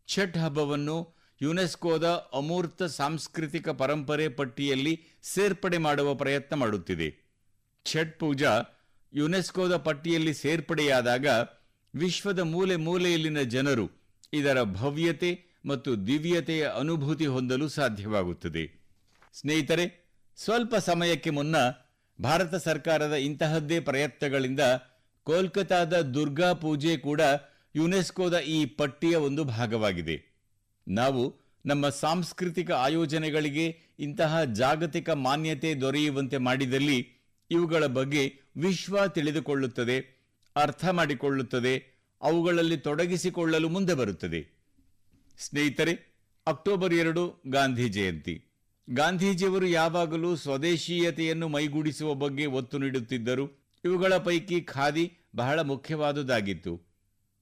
ಛಠ್ ಹಬ್ಬವನ್ನು ಯುನೆಸ್ಕೋದ ಅಮೂರ್ತ ಸಾಂಸ್ಕೃತಿಕ ಪರಂಪರೆ ಪಟ್ಟಿಯಲ್ಲಿ ಸೇರ್ಪಡೆ ಮಾಡುವ ಪ್ರಯತ್ನ ಮಾಡುತ್ತಿದೆ. ಛಠ್ ಪೂಜಾ ಯುನೆಸ್ಕೋದ ಪಟ್ಟಿಯಲ್ಲಿ ಸೇರ್ಪಡೆಯಾದಾಗ ವಿಶ್ವದ ಮೂಲೆ ಮೂಲೆಯಲ್ಲಿನ ಜನರು ಇದರ ಭವ್ಯತೆ ಮತ್ತು ದಿವ್ಯತೆಯ ಅನುಭೂತಿ ಹೊಂದಲು ಸಾಧ್ಯವಾಗುತ್ತದೆ. ಸ್ನೇಹಿತರೆ, ಸ್ವಲ್ಪ ಸಮಯಕ್ಕೆ ಮುನ್ನ ಭಾರತ ಸರ್ಕಾರದ ಇಂತಹದ್ದೇ ಪ್ರಯತ್ನಗಳಿಂದ ಕೋಲ್ಕತಾದ ದುರ್ಗಾ ಪೂಜೆ ಕೂಡ ಯುನೆಸ್ಕೋದ ಈ ಪಟ್ಟಿಯ ಒಂದು ಭಾಗವಾಗಿದೆ. ನಾವು ನಮ್ಮ ಸಾಂಸ್ಕೃತಿಕ ಆಯೋಜನೆಗಳಿಗೆ ಇಂತಹ ಜಾಗತಿಕ ಮಾನ್ಯತೆ ದೊರೆಯುವಂತೆ ಮಾಡಿದಲ್ಲಿ ಇವುಗಳ ಬಗ್ಗೆ ವಿಶ್ವ ತಿಳಿದುಕೊಳ್ಳುತ್ತದೆ, ಅರ್ಥ ಮಾಡಿಕೊಳ್ಳುತ್ತದೆ, ಅವುಗಳಲ್ಲಿ ತೊಡಗಿಸಿಕೊಳ್ಳಲು ಮುಂದೆ ಬರುತ್ತದೆ. ಸ್ನೇಹಿತರೆ, ಅಕ್ಟೋಬರ್ 2 ಗಾಂಧಿ ಜಯಂತಿ. ಗಾಂಧೀಜಿಯವರು ಯಾವಾಗಲೂ ಸ್ವದೇಶೀಯತೆಯನ್ನು ಮೈಗೂಡಿಸುವ ಬಗ್ಗೆ ಒತ್ತು ನೀಡುತ್ತಿದ್ದರು. ಇವುಗಳ ಪೈಕಿ ಖಾದಿ ಬಹಳ ಮುಖ್ಯವಾದುದಾಗಿತ್ತು.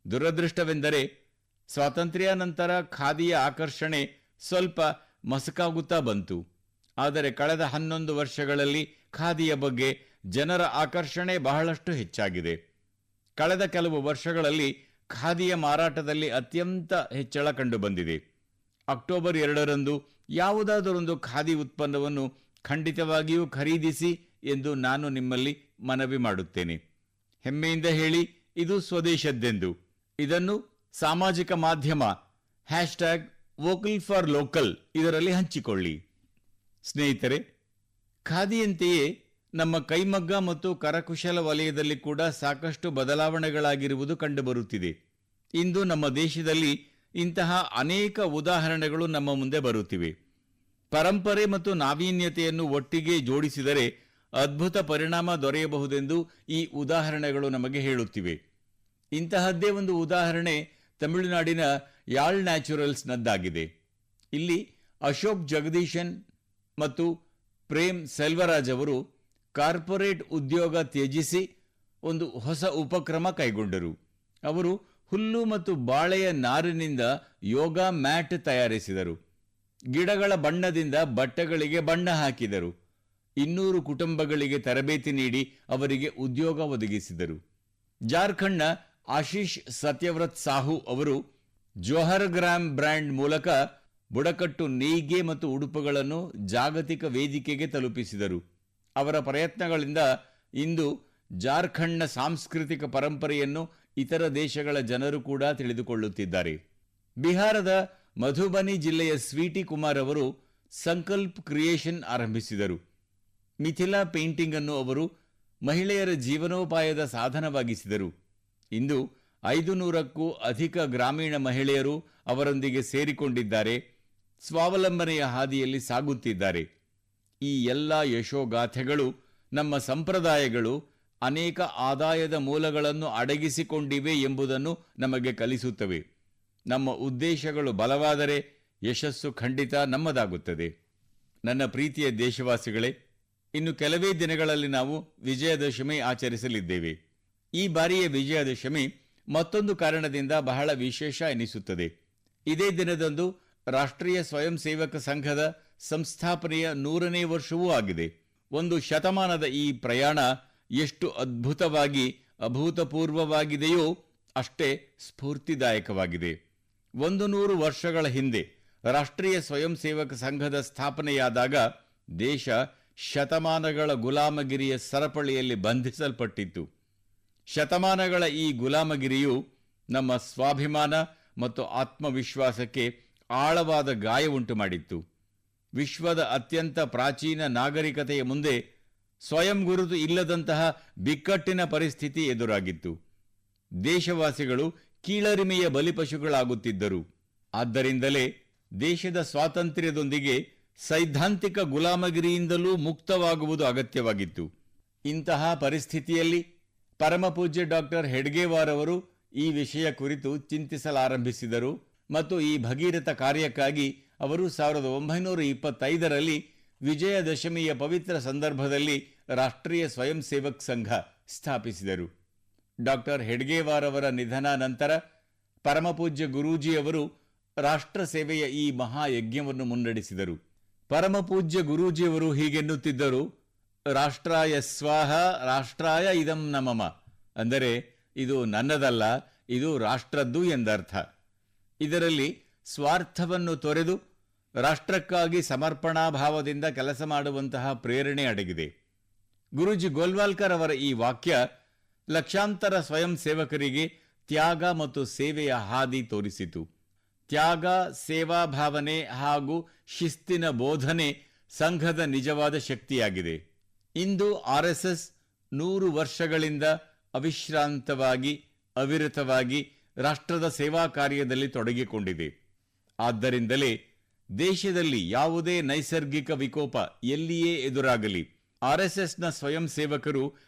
ದುರದೃಷ್ಟವೆಂದರೆ ಸ್ವಾತಂತ್ರ್ಯಾನಂತರ ಖಾದಿಯ ಆಕರ್ಷಣೆ ಸ್ವಲ್ಪ ಮಸಕಾಗುತ್ತಾ ಬಂತು. ಆದರೆ ಕಳೆದ 11 ವರ್ಷಗಳಲ್ಲಿ ಖಾದಿಯ ಬಗ್ಗೆ ಜನರ ಆಕರ್ಷಣೆ ಬಹಳಷ್ಟು ಹೆಚ್ಚಾಗಿದೆ. ಕಳೆದ ಕೆಲವು ವರ್ಷಗಳಲ್ಲಿ ಖಾದಿಯ ಮಾರಾಟದಲ್ಲಿ ಅತ್ಯಂತ ಹೆಚ್ಚಳ ಕಂಡುಬಂದಿದೆ. ಅಕ್ಟೋಬರ್ 2ರಂದು ಯಾವುದಾದರೊಂದು ಖಾದಿ ಉತ್ಪನ್ನವನ್ನು ಖಂಡಿತವಾಗಿಯೂ ಖರೀದಿಸಿ ಎಂದು ನಾನು ನಿಮ್ಮಲ್ಲಿ ಮನವಿ ಮಾಡುತ್ತೇನೆ. ಹೆಮ್ಮೆಯಿಂದ ಹೇಳಿ, ಇದು ಸ್ವದೇಶದ್ದೆಂದು. ಇದನ್ನು ಸಾಮಾಜಿಕ ಮಾಧ್ಯಮ #ವೋಕಲ್4ಲೋಕಲ್ ಇದರಲ್ಲಿ ಹಂಚಿಕೊಳ್ಳಿ. ಸ್ನೇಹಿತರೆ, ಖಾದಿಯಂತೆಯೇ ನಮ್ಮ ಕೈಮಗ್ಗ ಮತ್ತು ಕರಕುಶಲ ವಲಯದಲ್ಲಿ ಕೂಡ ಸಾಕಷ್ಟು ಬದಲಾವಣೆಗಳಾಗಿರುವುದು ಕಂಡುಬರುತ್ತಿದೆ. ಇಂದು ನಮ್ಮ ದೇಶದಲ್ಲಿ ಇಂತಹ ಅನೇಕ ಉದಾಹರಣೆಗಳು ನಮ್ಮ ಮುಂದೆ ಬರುತ್ತಿವೆ. ಪರಂಪರೆ ಮತ್ತು ನಾವೀನ್ಯತೆಯನ್ನು ಒಟ್ಟಿಗೆ ಜೋಡಿಸಿದರೆ ಅದ್ಭುತ ಪರಿಣಾಮ ದೊರೆಯಬಹುದೆಂದು ಈ ಉದಾಹರಣೆಗಳು ನಮಗೆ ಹೇಳುತ್ತಿವೆ. ಇಂತಹದ್ದೇ ಒಂದು ಉದಾಹರಣೆ ತಮಿಳುನಾಡಿನ ಯಾಳ್ ನ್ಯಾಚುರಲ್ಸ್ನದ್ದಾಗಿದೆ. ಇಲ್ಲಿ ಅಶೋಕ್ ಜಗದೀಶನ್ ಮತ್ತು ಪ್ರೇಮ್ ಸೆಲ್ವರಾಜ್ ಅವರು ಕಾರ್ಪೊರೇಟ್ ಉದ್ಯೋಗ ತ್ಯಜಿಸಿ ಒಂದು ಹೊಸ ಉಪಕ್ರಮ ಕೈಗೊಂಡರು. ಅವರು ಹುಲ್ಲು ಮತ್ತು ಬಾಳೆಯ ನಾರಿನಿಂದ ಯೋಗ ಮ್ಯಾಟ್ ತಯಾರಿಸಿದರು. ಗಿಡಗಳ ಬಣ್ಣದಿಂದ ಬಟ್ಟೆಗಳಿಗೆ ಬಣ್ಣ ಹಾಕಿದರು. 200 ಕುಟುಂಬಗಳಿಗೆ ತರಬೇತಿ ನೀಡಿ ಅವರಿಗೆ ಉದ್ಯೋಗ ಒದಗಿಸಿದರು. ಜಾರ್ಖಂಡ್ನ ಆಶೀಶ್ ಸತ್ಯವ್ರತ್ ಸಾಹು ಅವರು ಜೋಹರ್ ಗ್ರಾಮ್ ಬ್ರ್ಯಾಂಡ್ ಮೂಲಕ ಬುಡಕಟ್ಟು ನೇಯ್ಗೆ ಮತ್ತು ಉಡುಪುಗಳನ್ನು ಜಾಗತಿಕ ವೇದಿಕೆಗೆ ತಲುಪಿಸಿದರು. ಅವರ ಪ್ರಯತ್ನಗಳಿಂದ ಇಂದು ಜಾರ್ಖಂಡ್ನ ಸಾಂಸ್ಕೃತಿಕ ಪರಂಪರೆಯನ್ನು ಇತರ ದೇಶಗಳ ಜನರು ಕೂಡ ತಿಳಿದುಕೊಳ್ಳುತ್ತಿದ್ದಾರೆ. ಬಿಹಾರದ ಮಧುಬನಿ ಜಿಲ್ಲೆಯ ಸ್ವೀಟಿ ಕುಮಾರ್ ಅವರು ಸಂಕಲ್ಪ್ ಕ್ರಿಯೇಷನ್ ಆರಂಭಿಸಿದರು. ಮಿಥಿಲಾ ಪೇಂಟಿಂಗ್ ಅನ್ನು ಅವರು ಮಹಿಳೆಯರ ಜೀವನೋಪಾಯದ ಸಾಧನವಾಗಿಸಿದರು. ಇಂದು 500ಕ್ಕೂ ಅಧಿಕ ಗ್ರಾಮೀಣ ಮಹಿಳೆಯರು ಅವರೊಂದಿಗೆ ಸೇರಿಕೊಂಡಿದ್ದಾರೆ, ಸ್ವಾವಲಂಬನೆಯ ಹಾದಿಯಲ್ಲಿ ಸಾಗುತ್ತಿದ್ದಾರೆ. ಈ ಎಲ್ಲ ಯಶೋಗಾಥೆಗಳು ನಮ್ಮ ಸಂಪ್ರದಾಯಗಳು ಅನೇಕ ಆದಾಯದ ಮೂಲಗಳನ್ನು ಅಡಗಿಸಿಕೊಂಡಿವೆ ಎಂಬುದನ್ನು ನಮಗೆ ಕಲಿಸುತ್ತವೆ. ನಮ್ಮ ಉದ್ದೇಶಗಳು ಬಲವಾದರೆ ಯಶಸ್ಸು ಖಂಡಿತ ನಮ್ಮದಾಗುತ್ತದೆ. ನನ್ನ ಪ್ರೀತಿಯ ದೇಶವಾಸಿಗಳೇ, ಇನ್ನು ಕೆಲವೇ ದಿನಗಳಲ್ಲಿ ನಾವು ವಿಜಯದಶಮಿ ಆಚರಿಸಲಿದ್ದೇವೆ. ಈ ಬಾರಿಯ ವಿಜಯದಶಮಿ ಮತ್ತೊಂದು ಕಾರಣದಿಂದ ಬಹಳ ವಿಶೇಷ ಎನಿಸುತ್ತದೆ. ಇದೇ ದಿನದಂದು ರಾಷ್ಟ್ರೀಯ ಸ್ವಯಂ ಸೇವಕ ಸಂಘದ ಸಂಸ್ಥಾಪನೆಯ 100ನೇ ವರ್ಷವೂ ಆಗಿದೆ. ಒಂದು ಶತಮಾನದ ಈ ಪ್ರಯಾಣ ಎಷ್ಟು ಅದ್ಭುತವಾಗಿ ಅಭೂತಪೂರ್ವವಾಗಿದೆಯೋ ಅಷ್ಟೇ ಸ್ಫೂರ್ತಿದಾಯಕವಾಗಿದೆ. 100 ವರ್ಷಗಳ ಹಿಂದೆ ರಾಷ್ಟ್ರೀಯ ಸ್ವಯಂ ಸೇವಕ ಸಂಘದ ಸ್ಥಾಪನೆಯಾದಾಗ ದೇಶ ಶತಮಾನಗಳ ಗುಲಾಮಗಿರಿಯ ಸರಪಳಿಯಲ್ಲಿ ಬಂಧಿಸಲ್ಪಟ್ಟಿತ್ತು. ಶತಮಾನಗಳ ಈ ಗುಲಾಮಗಿರಿಯು ನಮ್ಮ ಸ್ವಾಭಿಮಾನ ಮತ್ತು ಆತ್ಮವಿಶ್ವಾಸಕ್ಕೆ ಆಳವಾದ ಗಾಯ ಉಂಟು ಮಾಡಿತ್ತು. ವಿಶ್ವದ ಅತ್ಯಂತ ಪ್ರಾಚೀನ ನಾಗರಿಕತೆಯ ಮುಂದೆ ಸ್ವಯಂ ಗುರುತು ಇಲ್ಲದಂತಹ ಬಿಕ್ಕಟ್ಟಿನ ಪರಿಸ್ಥಿತಿ ಎದುರಾಗಿತ್ತು. ದೇಶವಾಸಿಗಳು ಕೀಳರಿಮೆಯ ಬಲಿಪಶುಗಳಾಗುತ್ತಿದ್ದರು. ಆದ್ದರಿಂದಲೇ ದೇಶದ ಸ್ವಾತಂತ್ರ್ಯದೊಂದಿಗೆ ಸೈದ್ಧಾಂತಿಕ ಗುಲಾಮಗಿರಿಯಿಂದಲೂ ಮುಕ್ತವಾಗುವುದು ಅಗತ್ಯವಾಗಿತ್ತು. ಇಂತಹ ಪರಿಸ್ಥಿತಿಯಲ್ಲಿ ಪರಮಪೂಜ್ಯ ಡಾಕ್ಟರ್ ಹೆಡ್ಗೇವಾರ್ ಅವರು ಈ ವಿಷಯ ಕುರಿತು ಚಿಂತಿಸಲಾರಂಭಿಸಿದರು ಮತ್ತು ಈ ಭಗೀರಥ ಕಾರ್ಯಕ್ಕಾಗಿ ಅವರು 1925ರಲ್ಲಿ ವಿಜಯದಶಮಿಯ ಪವಿತ್ರ ಸಂದರ್ಭದಲ್ಲಿ ರಾಷ್ಟ್ರೀಯ ಸ್ವಯಂ ಸೇವಕ್ ಸಂಘ ಸ್ಥಾಪಿಸಿದರು. ಡಾಕ್ಟರ್ ಹೆಡ್ಗೇವಾರ್ ಅವರ ನಿಧನ ನಂತರ ಪರಮಪೂಜ್ಯ ಗುರೂಜಿಯವರು ರಾಷ್ಟ್ರ ಸೇವೆಯ ಈ ಮಹಾಯಜ್ಞವನ್ನು ಮುನ್ನಡೆಸಿದರು. ಪರಮಪೂಜ್ಯ ಗುರೂಜಿಯವರು ಹೀಗೆನ್ನುತ್ತಿದ್ದರು, ರಾಷ್ಟ್ರಾಯ ಸ್ವಾಹ ರಾಷ್ಟ್ರಾಯ ಇದಂ ನಮಮ, ಅಂದರೆ ಇದು ನನ್ನದಲ್ಲ, ಇದು ರಾಷ್ಟ್ರದ್ದು ಎಂದರ್ಥ. ಇದರಲ್ಲಿ ಸ್ವಾರ್ಥವನ್ನು ತೊರೆದು ರಾಷ್ಟ್ರಕ್ಕಾಗಿ ಸಮರ್ಪಣಾಭಾವದಿಂದ ಕೆಲಸ ಮಾಡುವಂತಹ ಪ್ರೇರಣೆ ಅಡಗಿದೆ. ಗುರೂಜಿ ಗೋಲ್ವಾಲ್ಕರ್ ಅವರ ಈ ವಾಕ್ಯ ಲಕ್ಷಾಂತರ ಸ್ವಯಂ ಸೇವಕರಿಗೆ ತ್ಯಾಗ ಮತ್ತು ಸೇವೆಯ ಹಾದಿ ತೋರಿಸಿತು. ತ್ಯಾಗ, ಸೇವಾ ಭಾವನೆ ಹಾಗೂ ಶಿಸ್ತಿನ ಬೋಧನೆ ಸಂಘದ ನಿಜವಾದ ಶಕ್ತಿಯಾಗಿದೆ. ಇಂದು ಆರ್ಎಸ್ಎಸ್ 100 ವರ್ಷಗಳಿಂದ ಅವಿಶ್ರಾಂತವಾಗಿ ಅವಿರತವಾಗಿ ರಾಷ್ಟ್ರದ ಸೇವಾ ಕಾರ್ಯದಲ್ಲಿ ತೊಡಗಿಕೊಂಡಿದೆ. ಆದ್ದರಿಂದಲೇ ದೇಶದಲ್ಲಿ ಯಾವುದೇ ನೈಸರ್ಗಿಕ ವಿಕೋಪ ಎಲ್ಲಿಯೇ ಎದುರಾಗಲಿ ಆರ್ಎಸ್ಎಸ್ನ ಸ್ವಯಂ ಸೇವಕರು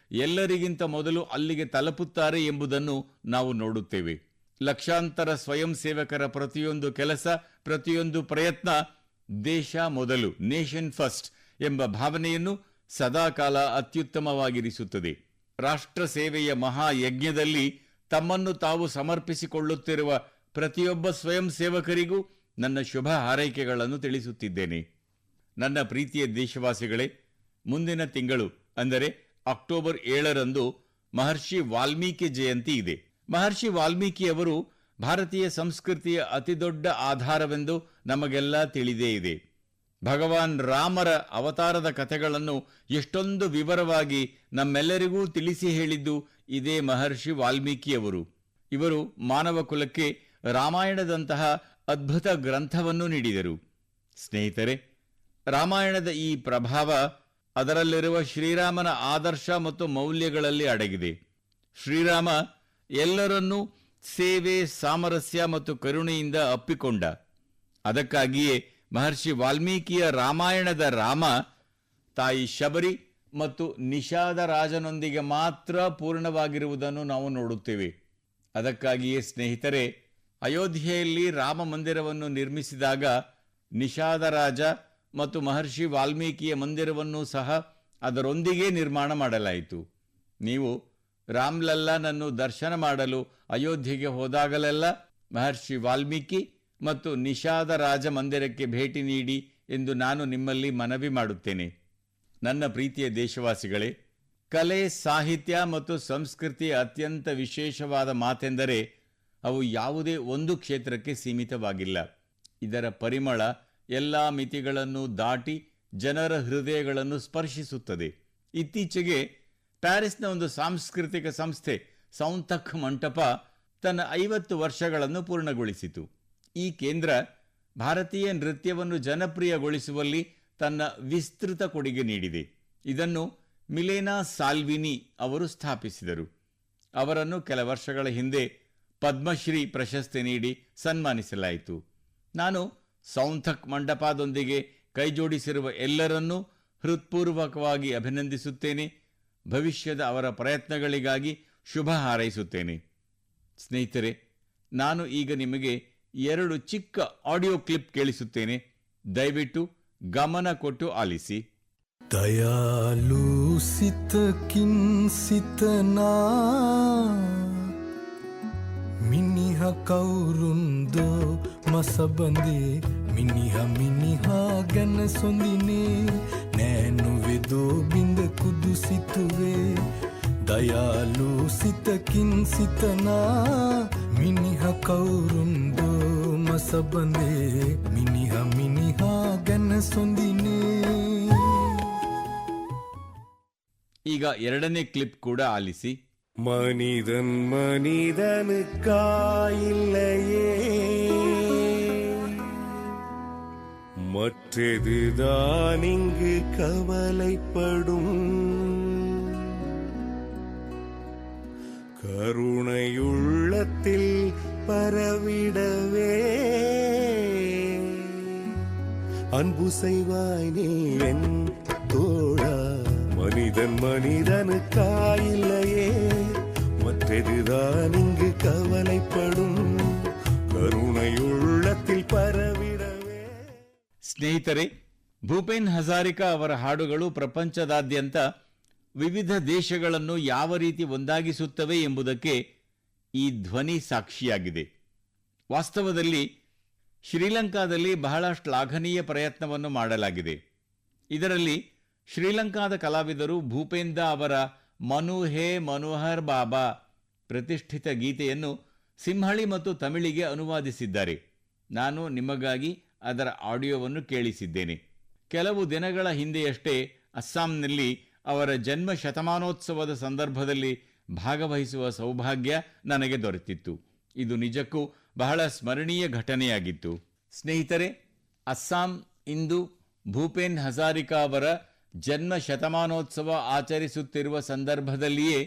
ಎಲ್ಲರಿಗಿಂತ ಮೊದಲು ಅಲ್ಲಿಗೆ ತಲುಪುತ್ತಾರೆ ಎಂಬುದನ್ನು ನಾವು ನೋಡುತ್ತೇವೆ. ಲಕ್ಷಾಂತರ ಸ್ವಯಂ ಸೇವಕರ ಪ್ರತಿಯೊಂದು ಕೆಲಸ, ಪ್ರತಿಯೊಂದು ಪ್ರಯತ್ನ ದೇಶ ಮೊದಲು, ನೇಷನ್ ಫಸ್ಟ್ ಎಂಬ ಭಾವನೆಯನ್ನು ಸದಾಕಾಲ ಅತ್ಯುತ್ತಮವಾಗಿರಿಸುತ್ತದೆ. ರಾಷ್ಟ್ರ ಸೇವೆಯ ಮಹಾಯಜ್ಞದಲ್ಲಿ ತಮ್ಮನ್ನು ತಾವು ಸಮರ್ಪಿಸಿಕೊಳ್ಳುತ್ತಿರುವ ಪ್ರತಿಯೊಬ್ಬ ಸ್ವಯಂ ಸೇವಕರಿಗೂ ನನ್ನ ಶುಭ ಹಾರೈಕೆಗಳನ್ನು ತಿಳಿಸುತ್ತಿದ್ದೇನೆ. ನನ್ನ ಪ್ರೀತಿಯ ದೇಶವಾಸಿಗಳೇ, ಮುಂದಿನ ತಿಂಗಳು ಅಂದರೆ ಅಕ್ಟೋಬರ್ 7ರಂದು ಮಹರ್ಷಿ ವಾಲ್ಮೀಕಿ ಜಯಂತಿ ಇದೆ. ಮಹರ್ಷಿ ವಾಲ್ಮೀಕಿಯವರು ಭಾರತೀಯ ಸಂಸ್ಕೃತಿಯ ಅತಿದೊಡ್ಡ ಆಧಾರವೆಂದು ನಮಗೆಲ್ಲ ತಿಳಿದೇ ಇದೆ. ಭಗವಾನ್ ರಾಮರ ಅವತಾರದ ಕಥೆಗಳನ್ನು ಎಷ್ಟೊಂದು ವಿವರವಾಗಿ ನಮ್ಮೆಲ್ಲರಿಗೂ ತಿಳಿಸಿ ಹೇಳಿದ್ದು ಇದೇ ಮಹರ್ಷಿ ವಾಲ್ಮೀಕಿಯವರು. ಇವರು ಮಾನವ ಕುಲಕ್ಕೆ ರಾಮಾಯಣದಂತಹ ಅದ್ಭುತ ಗ್ರಂಥವನ್ನು ನೀಡಿದರು. ಸ್ನೇಹಿತರೆ, ರಾಮಾಯಣದ ಈ ಪ್ರಭಾವ ಅದರಲ್ಲಿರುವ ಶ್ರೀರಾಮನ ಆದರ್ಶ ಮತ್ತು ಮೌಲ್ಯಗಳಲ್ಲಿ ಅಡಗಿದೆ. ಶ್ರೀರಾಮ ಎಲ್ಲರನ್ನೂ ಸೇವೆ, ಸಾಮರಸ್ಯ ಮತ್ತು ಕರುಣೆಯಿಂದ ಅಪ್ಪಿಕೊಂಡ. ಅದಕ್ಕಾಗಿಯೇ ಮಹರ್ಷಿ ವಾಲ್ಮೀಕಿಯ ರಾಮಾಯಣದ ರಾಮ ತಾಯಿ ಶಬರಿ ಮತ್ತು ನಿಷಾದ ರಾಜನೊಂದಿಗೆ ಮಾತ್ರ ಪೂರ್ಣವಾಗಿರುವುದನ್ನು ನಾವು ನೋಡುತ್ತೇವೆ. ಅದಕ್ಕಾಗಿಯೇ ಸ್ನೇಹಿತರೆ, ಅಯೋಧ್ಯೆಯಲ್ಲಿ ರಾಮ ಮಂದಿರವನ್ನು ನಿರ್ಮಿಸಿದಾಗ ನಿಷಾದ ರಾಜ ಮತ್ತು ಮಹರ್ಷಿ ವಾಲ್ಮೀಕಿಯ ಮಂದಿರವನ್ನೂ ಸಹ ಅದರೊಂದಿಗೆ ನಿರ್ಮಾಣ ಮಾಡಲಾಯಿತು. ನೀವು ರಾಮ್ಲಲ್ಲನನ್ನು ದರ್ಶನ ಮಾಡಲು ಅಯೋಧ್ಯೆಗೆ ಹೋದಾಗಲೆಲ್ಲ ಮಹರ್ಷಿ ವಾಲ್ಮೀಕಿ ಮತ್ತು ನಿಷಾದ ರಾಜ ಮಂದಿರಕ್ಕೆ ಭೇಟಿ ನೀಡಿ ಎಂದು ನಾನು ನಿಮ್ಮಲ್ಲಿ ಮನವಿ ಮಾಡುತ್ತೇನೆ. ನನ್ನ ಪ್ರೀತಿಯ ದೇಶವಾಸಿಗಳೇ, ಕಲೆ, ಸಾಹಿತ್ಯ ಮತ್ತು ಸಂಸ್ಕೃತಿಯ ಅತ್ಯಂತ ವಿಶೇಷವಾದ ಮಾತೆಂದರೆ ಅವು ಯಾವುದೇ ಒಂದು ಕ್ಷೇತ್ರಕ್ಕೆ ಸೀಮಿತವಾಗಿಲ್ಲ. ಇದರ ಪರಿಮಳ ಎಲ್ಲ ಮಿತಿಗಳನ್ನು ದಾಟಿ ಜನರ ಹೃದಯಗಳನ್ನು ಸ್ಪರ್ಶಿಸುತ್ತದೆ. ಇತ್ತೀಚೆಗೆ ಪ್ಯಾರಿಸ್ನ ಒಂದು ಸಾಂಸ್ಕೃತಿಕ ಸಂಸ್ಥೆ ಸೌಂತಖ್ ಮಂಟಪ ತನ್ನ 50 ವರ್ಷಗಳನ್ನು ಪೂರ್ಣಗೊಳಿಸಿತು. ಈ ಕೇಂದ್ರ ಭಾರತೀಯ ನೃತ್ಯವನ್ನು ಜನಪ್ರಿಯಗೊಳಿಸುವಲ್ಲಿ ತನ್ನ ವಿಸ್ತೃತ ಕೊಡುಗೆ ನೀಡಿದೆ. ಇದನ್ನು ಮಿಲೇನಾ ಸಾಲ್ವಿನಿ ಅವರು ಸ್ಥಾಪಿಸಿದರು. ಅವರನ್ನು ಕೆಲ ವರ್ಷಗಳ ಹಿಂದೆ ಪದ್ಮಶ್ರೀ ಪ್ರಶಸ್ತಿ ನೀಡಿ ಸನ್ಮಾನಿಸಲಾಯಿತು. ನಾನು ಸೌಂತಖ್ ಮಂಟಪದೊಂದಿಗೆ ಕೈಜೋಡಿಸಿರುವ ಎಲ್ಲರನ್ನೂ ಹೃತ್ಪೂರ್ವಕವಾಗಿ ಅಭಿನಂದಿಸುತ್ತೇನೆ. ಭವಿಷ್ಯದ ಅವರ ಪ್ರಯತ್ನಗಳಿಗಾಗಿ ಶುಭ ಹಾರೈಸುತ್ತೇನೆ. ಸ್ನೇಹಿತರೆ, ನಾನು ಈಗ ನಿಮಗೆ 2 ಚಿಕ್ಕ ಆಡಿಯೋ ಕ್ಲಿಪ್ ಕೇಳಿಸುತ್ತೇನೆ. ದಯವಿಟ್ಟು ಗಮನ ಕೊಟ್ಟು ಆಲಿಸಿ. ದಯಾಲು ಸಿತಕಿನ್ ಸಿತನಾ ಮಿನಿಹ ಕೌರುಂದೋ ಮಸಬಂದೆ ಮಿನಿಹ ಮಿನಿಹ ಗನ ಸೊಂದಿನೆ ನೇನುವೆದೋ ಬಿಂದ ಕುದುಸಿತುವೆ ದಯಾಲು ಸಿತಕಿನ್ ಸಿತನಾ ಮಿನಿಹ ಕೌರುಂದೋ ಮಸ ಬಂದೆ ಮಿನಿಹ ಗನಸೊಂದಿನೇ. ಈಗ ಎರಡನೇ ಕ್ಲಿಪ್ ಕೂಡ ಆಲಿಸಿ. மனிதனுக்காயில்லையே மற்றதுதான் இங்கு கவலைப்படும் கருணையுள்ளத்தில் பரவிடவே அன்பு செய்வாய் நீ என் தோழா. மனிதனுக்காயில்லையே மற்றதுதான் இங்கு கவலைப்படும் கருணையுள்ளத்தில் பரவிடவே. ಸ್ನೇಹಿತರೆ, ಭೂಪೇನ್ ಹಜಾರಿಕಾ ಅವರ ಹಾಡುಗಳು ಪ್ರಪಂಚದಾದ್ಯಂತ ವಿವಿಧ ದೇಶಗಳನ್ನು ಯಾವ ರೀತಿ ಒಂದಾಗಿಸುತ್ತವೆ ಎಂಬುದಕ್ಕೆ ಈ ಧ್ವನಿ ಸಾಕ್ಷಿಯಾಗಿದೆ. ವಾಸ್ತವದಲ್ಲಿ ಶ್ರೀಲಂಕಾದಲ್ಲಿ ಬಹಳ ಶ್ಲಾಘನೀಯ ಪ್ರಯತ್ನವನ್ನು ಮಾಡಲಾಗಿದೆ. ಇದರಲ್ಲಿ ಶ್ರೀಲಂಕಾದ ಕಲಾವಿದರು ಭೂಪೇಂದ್ರ ಅವರ ಮನು ಹೇ ಮನೋಹರ್ ಬಾಬಾ ಪ್ರತಿಷ್ಠಿತ ಗೀತೆಯನ್ನು ಸಿಂಹಳಿ ಮತ್ತು ತಮಿಳಿಗೆ ಅನುವಾದಿಸಿದ್ದಾರೆ. ನಾನು ನಿಮಗಾಗಿ ಅದರ ಆಡಿಯೋವನ್ನು ಕೇಳಿಸಿದ್ದೇನೆ. ಕೆಲವು ದಿನಗಳ ಹಿಂದೆಯಷ್ಟೇ ಅಸ್ಸಾಂನಲ್ಲಿ ಅವರ ಜನ್ಮ ಶತಮಾನೋತ್ಸವದ ಸಂದರ್ಭದಲ್ಲಿ ಭಾಗವಹಿಸುವ ಸೌಭಾಗ್ಯ ನನಗೆ ದೊರೆತಿತ್ತು. ಇದು ನಿಜಕ್ಕೂ ಬಹಳ ಸ್ಮರಣೀಯ ಘಟನೆಯಾಗಿತ್ತು. ಸ್ನೇಹಿತರೆ, ಅಸ್ಸಾಂ ಇಂದು ಭೂಪೇನ್ ಹಜಾರಿಕಾ ಅವರ ಜನ್ಮ ಶತಮಾನೋತ್ಸವ ಆಚರಿಸುತ್ತಿರುವ ಸಂದರ್ಭದಲ್ಲಿಯೇ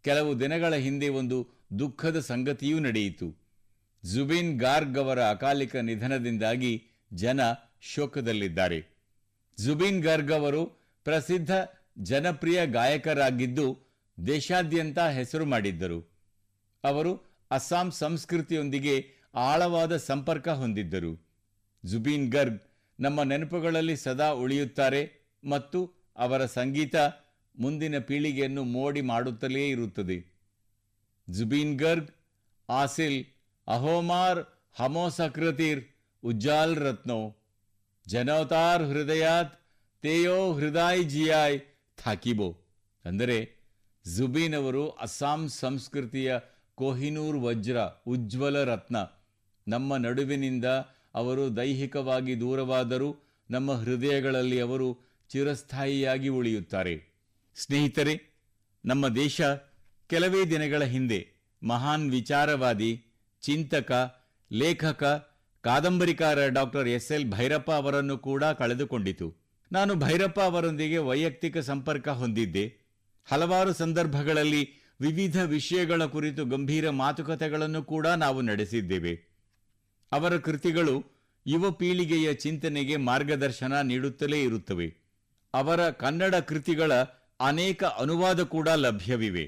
ಕೆಲವು ದಿನಗಳ ಹಿಂದೆ ಒಂದು ದುಃಖದ ಸಂಗತಿಯೂ ನಡೆಯಿತು. ಜುಬಿನ್ ಗಾರ್ಗ್ ಅವರ ಅಕಾಲಿಕ ನಿಧನದಿಂದಾಗಿ ಜನ ಶೋಕದಲ್ಲಿದ್ದಾರೆ. ಜುಬಿನ್ ಗಾರ್ಗ್ ಅವರು ಪ್ರಸಿದ್ಧ ಜನಪ್ರಿಯ ಗಾಯಕರಾಗಿದ್ದು ದೇಶಾದ್ಯಂತ ಹೆಸರು ಮಾಡಿದ್ದರು. ಅವರು ಅಸ್ಸಾಂ ಸಂಸ್ಕೃತಿಯೊಂದಿಗೆ ಆಳವಾದ ಸಂಪರ್ಕ ಹೊಂದಿದ್ದರು. ಜುಬಿನ್ ಗಾರ್ಗ್ ನಮ್ಮ ನೆನಪುಗಳಲ್ಲಿ ಸದಾ ಉಳಿಯುತ್ತಾರೆ ಮತ್ತು ಅವರ ಸಂಗೀತ ಮುಂದಿನ ಪೀಳಿಗೆಯನ್ನು ಮೋಡಿ ಮಾಡುತ್ತಲೇ ಇರುತ್ತದೆ. ಜುಬಿನ್ ಗಾರ್ಗ್ ಆಸಿಲ್ ಅಹೋಮಾರ್ ಹಮೋಸಕೃತಿರ್ ಉಜ್ಜಾಲ್ ರತ್ನೋ ಜನೋತಾರ್ ಹೃದಯಾತ್ ತೇಯೋ ಹೃದಯ್ ಜಿಯಾಯ್ ಥಾಕಿಬೋ. ಅಂದರೆ ಜುಬಿನ್ ಅವರು ಅಸ್ಸಾಂ ಸಂಸ್ಕೃತಿಯ ಕೊಹಿನೂರ್ ವಜ್ರ, ಉಜ್ವಲ ರತ್ನ. ನಮ್ಮ ನಡುವಿನಿಂದ ಅವರು ದೈಹಿಕವಾಗಿ ದೂರವಾದರೂ ನಮ್ಮ ಹೃದಯಗಳಲ್ಲಿ ಅವರು ಚಿರಸ್ಥಾಯಿಯಾಗಿ ಉಳಿಯುತ್ತಾರೆ. ಸ್ನೇಹಿತರೆ, ನಮ್ಮ ದೇಶ ಕೆಲವೇ ದಿನಗಳ ಹಿಂದೆ ಮಹಾನ್ ವಿಚಾರವಾದಿ, ಚಿಂತಕ, ಲೇಖಕ, ಕಾದಂಬರಿಕಾರ ಡಾಕ್ಟರ್ ಎಸ್.ಎಲ್. ಭೈರಪ್ಪ ಅವರನ್ನು ಕೂಡ ಕಳೆದುಕೊಂಡಿತು. ನಾನು ಭೈರಪ್ಪ ಅವರೊಂದಿಗೆ ವೈಯಕ್ತಿಕ ಸಂಪರ್ಕ ಹೊಂದಿದ್ದೆ. ಹಲವಾರು ಸಂದರ್ಭಗಳಲ್ಲಿ ವಿವಿಧ ವಿಷಯಗಳ ಕುರಿತು ಗಂಭೀರ ಮಾತುಕತೆಗಳನ್ನು ಕೂಡ ನಾವು ನಡೆಸಿದ್ದೇವೆ. ಅವರ ಕೃತಿಗಳು ಯುವ ಪೀಳಿಗೆಯ ಚಿಂತನೆಗೆ ಮಾರ್ಗದರ್ಶನ ನೀಡುತ್ತಲೇ ಇರುತ್ತವೆ. ಅವರ ಕನ್ನಡ ಕೃತಿಗಳ ಅನೇಕ ಅನುವಾದ ಕೂಡ ಲಭ್ಯವಿವೆ.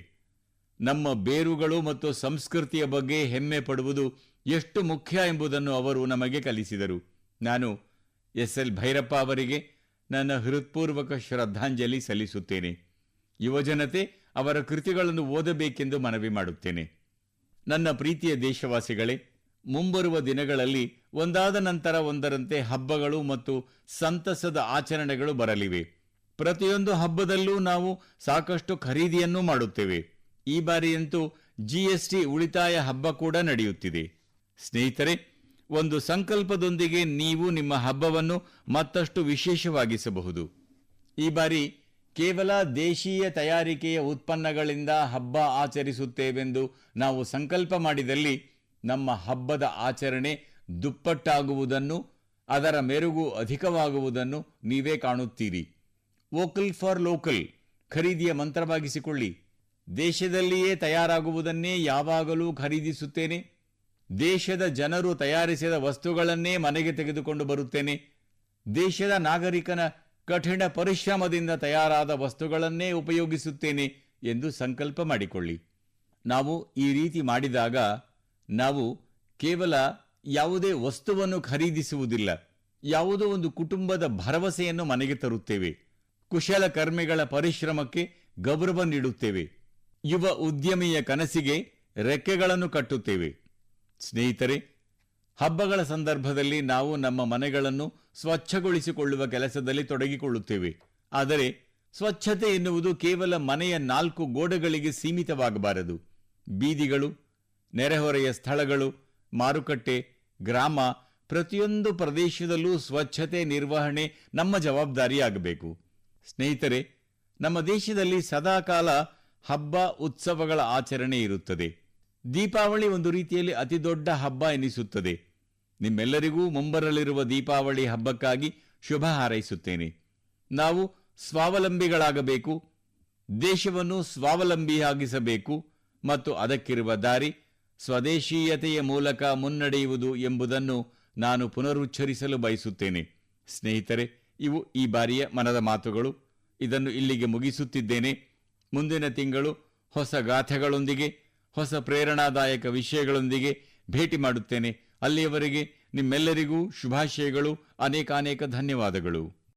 ನಮ್ಮ ಬೇರುಗಳು ಮತ್ತು ಸಂಸ್ಕೃತಿಯ ಬಗ್ಗೆ ಹೆಮ್ಮೆ ಪಡುವುದು ಎಷ್ಟು ಮುಖ್ಯ ಎಂಬುದನ್ನು ಅವರು ನಮಗೆ ಕಲಿಸಿದರು. ನಾನು ಎಸ್.ಎಲ್. ಭೈರಪ್ಪ ಅವರಿಗೆ ನನ್ನ ಹೃತ್ಪೂರ್ವಕ ಶ್ರದ್ಧಾಂಜಲಿ ಸಲ್ಲಿಸುತ್ತೇನೆ. ಯುವಜನತೆ ಅವರ ಕೃತಿಗಳನ್ನು ಓದಬೇಕೆಂದು ಮನವಿ ಮಾಡುತ್ತೇನೆ. ನನ್ನ ಪ್ರೀತಿಯ ದೇಶವಾಸಿಗಳೇ, ಮುಂಬರುವ ದಿನಗಳಲ್ಲಿ ಒಂದಾದ ನಂತರ ಒಂದರಂತೆ ಹಬ್ಬಗಳು ಮತ್ತು ಸಂತಸದ ಆಚರಣೆಗಳು ಬರಲಿವೆ. ಪ್ರತಿಯೊಂದು ಹಬ್ಬದಲ್ಲೂ ನಾವು ಸಾಕಷ್ಟು ಖರೀದಿಯನ್ನೂ ಮಾಡುತ್ತೇವೆ. ಈ ಬಾರಿಯಂತೂ GST ಉಳಿತಾಯ ಹಬ್ಬ ಕೂಡ ನಡೆಯುತ್ತಿದೆ. ಸ್ನೇಹಿತರೆ, ಒಂದು ಸಂಕಲ್ಪದೊಂದಿಗೆ ನೀವು ನಿಮ್ಮ ಹಬ್ಬವನ್ನು ಮತ್ತಷ್ಟು ವಿಶೇಷವಾಗಿಸಬಹುದು. ಈ ಬಾರಿ ಕೇವಲ ದೇಶೀಯ ತಯಾರಿಕೆಯ ಉತ್ಪನ್ನಗಳಿಂದ ಹಬ್ಬ ಆಚರಿಸುತ್ತೇವೆಂದು ನಾವು ಸಂಕಲ್ಪ ಮಾಡಿದಲ್ಲಿ ನಮ್ಮ ಹಬ್ಬದ ಆಚರಣೆ ದುಪ್ಪಟ್ಟಾಗುವುದನ್ನು, ಅದರ ಮೆರುಗು ಅಧಿಕವಾಗುವುದನ್ನು ನೀವೇ ಕಾಣುತ್ತೀರಿ. ವೋಕಲ್ ಫಾರ್ ಲೋಕಲ್ ಖರೀದಿಯ ಮಂತ್ರವಾಗಿಸಿಕೊಳ್ಳಿ. ದೇಶದಲ್ಲಿಯೇ ತಯಾರಾಗುವುದನ್ನೇ ಯಾವಾಗಲೂ ಖರೀದಿಸುತ್ತೇನೆ. ದೇಶದ ಜನರು ತಯಾರಿಸಿದ ವಸ್ತುಗಳನ್ನೇ ಮನೆಗೆ ತೆಗೆದುಕೊಂಡು ಬರುತ್ತೇನೆ. ದೇಶದ ನಾಗರಿಕನ ಕಠಿಣ ಪರಿಶ್ರಮದಿಂದ ತಯಾರಾದ ವಸ್ತುಗಳನ್ನೇ ಉಪಯೋಗಿಸುತ್ತೇನೆ ಎಂದು ಸಂಕಲ್ಪ ಮಾಡಿಕೊಳ್ಳಿ. ನಾವು ಈ ರೀತಿ ಮಾಡಿದಾಗ ನಾವು ಕೇವಲ ಯಾವುದೇ ವಸ್ತುವನ್ನು ಖರೀದಿಸುವುದಿಲ್ಲ, ಯಾವುದೋ ಒಂದು ಕುಟುಂಬದ ಭರವಸೆಯನ್ನು ಮನೆಗೆ ತರುತ್ತೇವೆ. ಕುಶಲಕರ್ಮಿಗಳ ಪರಿಶ್ರಮಕ್ಕೆ ಗೌರವ ನೀಡುತ್ತೇವೆ. ಯುವ ಉದ್ಯಮಿಯ ಕನಸಿಗೆ ರೆಕ್ಕೆಗಳನ್ನು ಕಟ್ಟುತ್ತೇವೆ. ಸ್ನೇಹಿತರೆ, ಹಬ್ಬಗಳ ಸಂದರ್ಭದಲ್ಲಿ ನಾವು ನಮ್ಮ ಮನೆಗಳನ್ನು ಸ್ವಚ್ಛಗೊಳಿಸಿಕೊಳ್ಳುವ ಕೆಲಸದಲ್ಲಿ ತೊಡಗಿಕೊಳ್ಳುತ್ತೇವೆ. ಆದರೆ ಸ್ವಚ್ಛತೆ ಎನ್ನುವುದು ಕೇವಲ ಮನೆಯ 4 ಗೋಡೆಗಳಿಗೆ ಸೀಮಿತವಾಗಬಾರದು. ಬೀದಿಗಳು, ನೆರೆಹೊರೆಯ ಸ್ಥಳಗಳು, ಮಾರುಕಟ್ಟೆ, ಗ್ರಾಮ, ಪ್ರತಿಯೊಂದು ಪ್ರದೇಶದಲ್ಲೂ ಸ್ವಚ್ಛತೆ ನಿರ್ವಹಣೆ ನಮ್ಮ ಜವಾಬ್ದಾರಿಯಾಗಬೇಕು. ಸ್ನೇಹಿತರೆ, ನಮ್ಮ ದೇಶದಲ್ಲಿ ಸದಾಕಾಲ ಹಬ್ಬ ಉತ್ಸವಗಳ ಆಚರಣೆ ಇರುತ್ತದೆ. ದೀಪಾವಳಿ ಒಂದು ರೀತಿಯಲ್ಲಿ ಅತಿ ದೊಡ್ಡ ಹಬ್ಬ ಎನಿಸುತ್ತದೆ. ನಿಮ್ಮೆಲ್ಲರಿಗೂ ಮುಂಬರಲಿರುವ ದೀಪಾವಳಿ ಹಬ್ಬಕ್ಕಾಗಿ ಶುಭ ಹಾರೈಸುತ್ತೇನೆ. ನಾವು ಸ್ವಾವಲಂಬಿಗಳಾಗಬೇಕು, ದೇಶವನ್ನು ಸ್ವಾವಲಂಬಿಯಾಗಿಸಬೇಕು ಮತ್ತು ಅದಕ್ಕಿರುವ ದಾರಿ ಸ್ವದೇಶೀಯತೆಯ ಮೂಲಕ ಮುನ್ನಡೆಯುವುದು ಎಂಬುದನ್ನು ನಾನು ಪುನರುಚ್ಚರಿಸಲು ಬಯಸುತ್ತೇನೆ. ಸ್ನೇಹಿತರೆ, ಇವು ಈ ಬಾರಿಯ ಮನದ ಮಾತುಗಳು. ಇದನ್ನು ಇಲ್ಲಿಗೆ ಮುಗಿಸುತ್ತಿದ್ದೇನೆ. ಮುಂದಿನ ತಿಂಗಳು ಹೊಸ ಗಾಥೆಗಳೊಂದಿಗೆ, ಹೊಸ ಪ್ರೇರಣಾದಾಯಕ ವಿಷಯಗಳೊಂದಿಗೆ ಭೇಟಿ ಮಾಡುತ್ತೇನೆ. ಅಲ್ಲಿಯವರೆಗೆ ನಿಮ್ಮೆಲ್ಲರಿಗೂ ಶುಭಾಶಯಗಳು. ಅನೇಕಾನೇಕ ಧನ್ಯವಾದಗಳು.